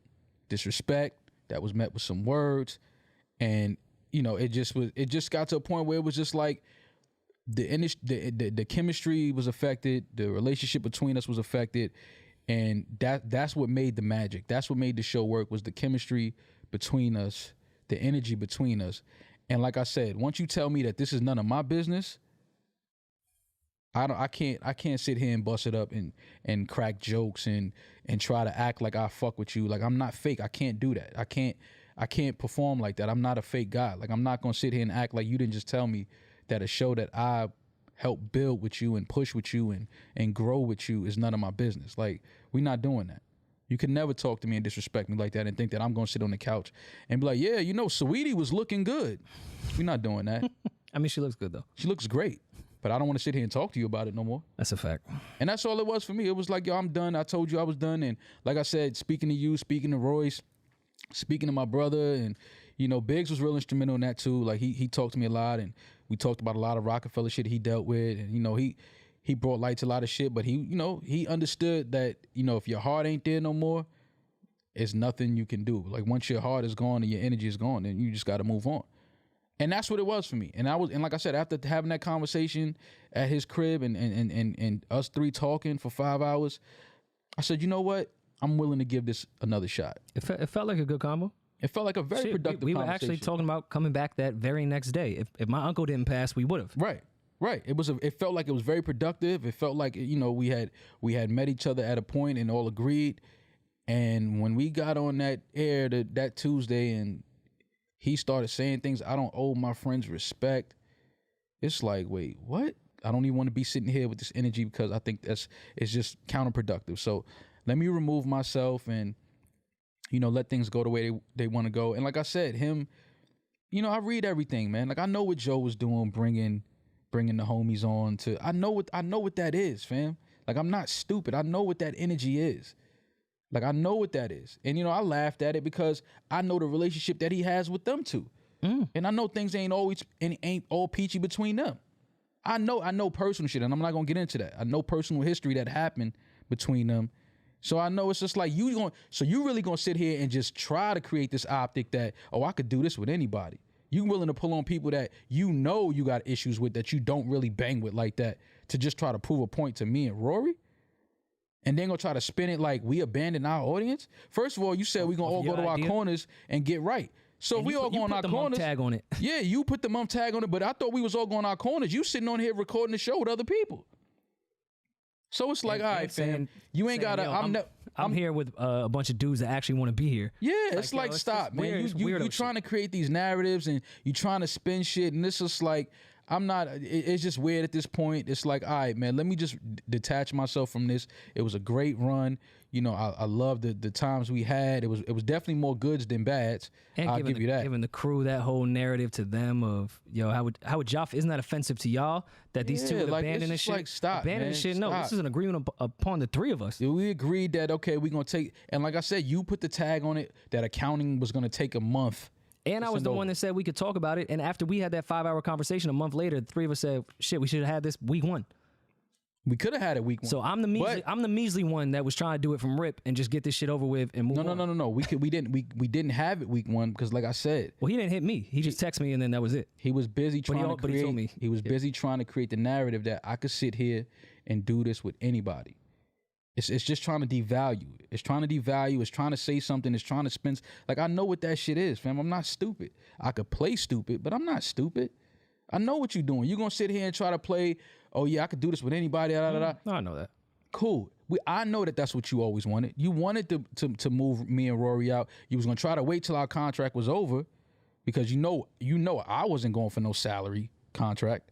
disrespect. That was met with some words, and it just got to a point where it was just like the chemistry was affected, the relationship between us was affected, and that's what made the magic. That's what made the show work, was the chemistry between us, the energy between us. And like I said, once you tell me that this is none of my business, I can't sit here and bust it up and crack jokes and try to act like I fuck with you. Like, I'm not fake. I can't do that. I can't perform like that. I'm not a fake guy. Like, I'm not gonna sit here and act like you didn't just tell me that a show that I helped build with you and push with you and grow with you is none of my business. Like, we're not doing that. You can never talk to me and disrespect me like that and think that I'm gonna sit on the couch and be like, yeah, Saweetie was looking good. We're not doing that. I mean, she looks good though. She looks great. But I don't want to sit here and talk to you about it no more. That's a fact. And that's all it was for me. It was like, yo, I'm done. I told you I was done. And like I said, speaking to you, speaking to Royce, speaking to my brother, and, Biggs was real instrumental in that too. Like, he talked to me a lot, and we talked about a lot of Rockefeller shit he dealt with. And, he brought light to a lot of shit, but he understood that, if your heart ain't there no more, it's nothing you can do. Like, once your heart is gone and your energy is gone, then you just got to move on. And that's what it was for me. And like I said, after having that conversation at his crib and us three talking for 5 hours, I said, you know what? I'm willing to give this another shot. It felt like a good combo. It felt like a very productive we conversation. were actually talking about coming back that very next day. If my uncle didn't pass, we would have. Right. It felt like it was very productive. It felt like, we had met each other at a point and all agreed. And when we got on that air that Tuesday and he started saying things, I don't owe my friends respect. It's like, wait, what? I don't even want to be sitting here with this energy because I think it's just counterproductive. So let me remove myself and, let things go the way they want to go. And like I said, him, I read everything, man. Like, I know what Joe was doing, bringing the homies on to. I know what that is, fam. Like, I'm not stupid. I know what that energy is. Like, I know what that is. And, I laughed at it because I know the relationship that he has with them two. And I know things ain't all peachy between them. I know personal shit, and I'm not going to get into that. I know personal history that happened between them. So I know it's just like, you really going to sit here and just try to create this optic that, oh, I could do this with anybody. You willing to pull on people that you got issues with that you don't really bang with like that to just try to prove a point to me and Rory? and then gonna try to spin it like we abandoned our audience. First of all, you said we gonna all go to our corners and get right. So if we all go on our corners, tag on it. Yeah, you put the mum tag on it, but I thought we was all going our corners. You sitting on here recording the show with other people. So it's like, all right, fam, you ain't gotta. I'm here with a bunch of dudes that actually want to be here. Yeah, it's like stop, man. You trying to create these narratives and you trying to spin shit, and this is like, I'm not. It's just weird at this point. It's like, all right, man, let me just detach myself from this. It was a great run. You know, I love the times we had. It was definitely more goods than bads. And I'll give you that. Giving the crew that whole narrative to them of, yo, how would y'all, isn't that offensive to y'all that these two would abandon this shit? Like, stop, abandon this shit. No, this is an agreement upon the three of us. We agreed that, okay, we're going to take, and like I said, you put the tag on it that accounting was going to take a month. And I was the one that said we could talk about it. And after we had that 5-hour conversation a month later, the three of us said, shit, we should have had this week 1. We could have had it week 1. So I'm the measly one that was trying to do it from rip and just get this shit over with and move on. No. We didn't have it week 1 because, like I said, well, he didn't hit me. He just texted me and then that was it. He was busy trying to create. But he told me he was busy trying to create the narrative that I could sit here and do this with anybody. It's just trying to devalue. It's trying to devalue. It's trying to say something. It's trying to spin. Like, I know what that shit is, fam. I'm not stupid. I could play stupid, but I'm not stupid. I know what you're doing. You're going to sit here and try to play, oh, yeah, I could do this with anybody. I know that. Cool. I know that that's what you always wanted. You wanted to move me and Rory out. You was going to try to wait till our contract was over because you know I wasn't going for no salary contract.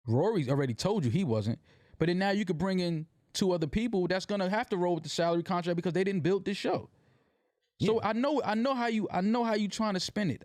Rory's already told you he wasn't. But then now you could bring in 2 other people that's gonna have to roll with the salary contract because they didn't build this show. So yeah. I know how you trying to spin it.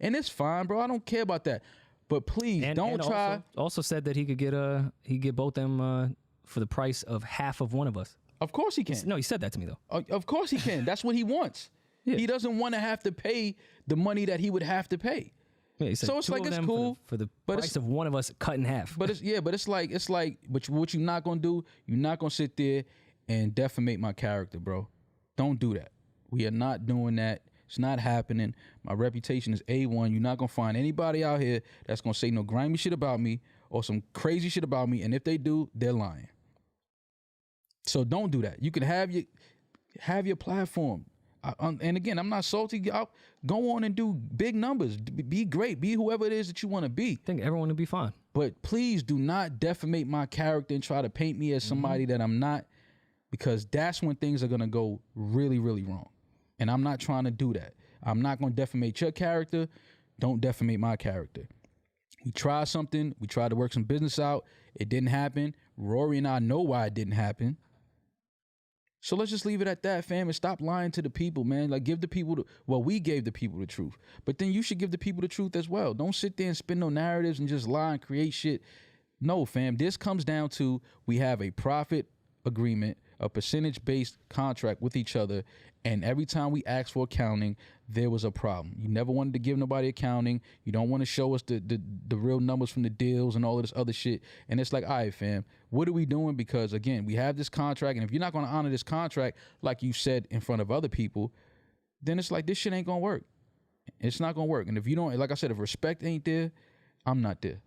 It's fine, bro. I don't care about that. But please don't try. Also said that he could get both them for the price of half of one of us. Of course he can. No, he said that to me though. Of course he can. That's what he wants. Yeah. He doesn't want to have to pay the money that he would have to pay. Yeah, so it's like it's cool for the price of one of us cut in half. But it's like but what you're not gonna do, you're not gonna sit there and defamate my character, bro. Don't do that. We are not doing that. It's not happening. My reputation is A1. You're not gonna find anybody out here that's gonna say no grimy shit about me or some crazy shit about me. And if they do, they're lying. So don't do that. You can have your platform. And again, I'm not salty. I'll go on and do big numbers. Be great. Be whoever it is that you want to be. I think everyone will be fine. But please do not defamate my character and try to paint me as somebody that I'm not, because that's when things are going to go really, really wrong. And I'm not trying to do that. I'm not going to defamate your character. Don't defamate my character. We tried something. We tried to work some business out. It didn't happen. Rory and I know why it didn't happen. So let's just leave it at that, fam, and stop lying to the people, man. Like, give the people we gave the people the truth. But then you should give the people the truth as well. Don't sit there and spin no narratives and just lie and create shit. No, fam, this comes down to we have a profit agreement, a percentage-based contract with each other, and every time we asked for accounting, there was a problem. You never wanted to give nobody accounting. You don't want to show us the real numbers from the deals and all of this other shit. And it's like, all right, fam, what are we doing? Because, again, we have this contract, and if you're not going to honor this contract like you said in front of other people, then it's like this shit ain't going to work. It's not going to work. And if you don't, like I said, if respect ain't there, I'm not there.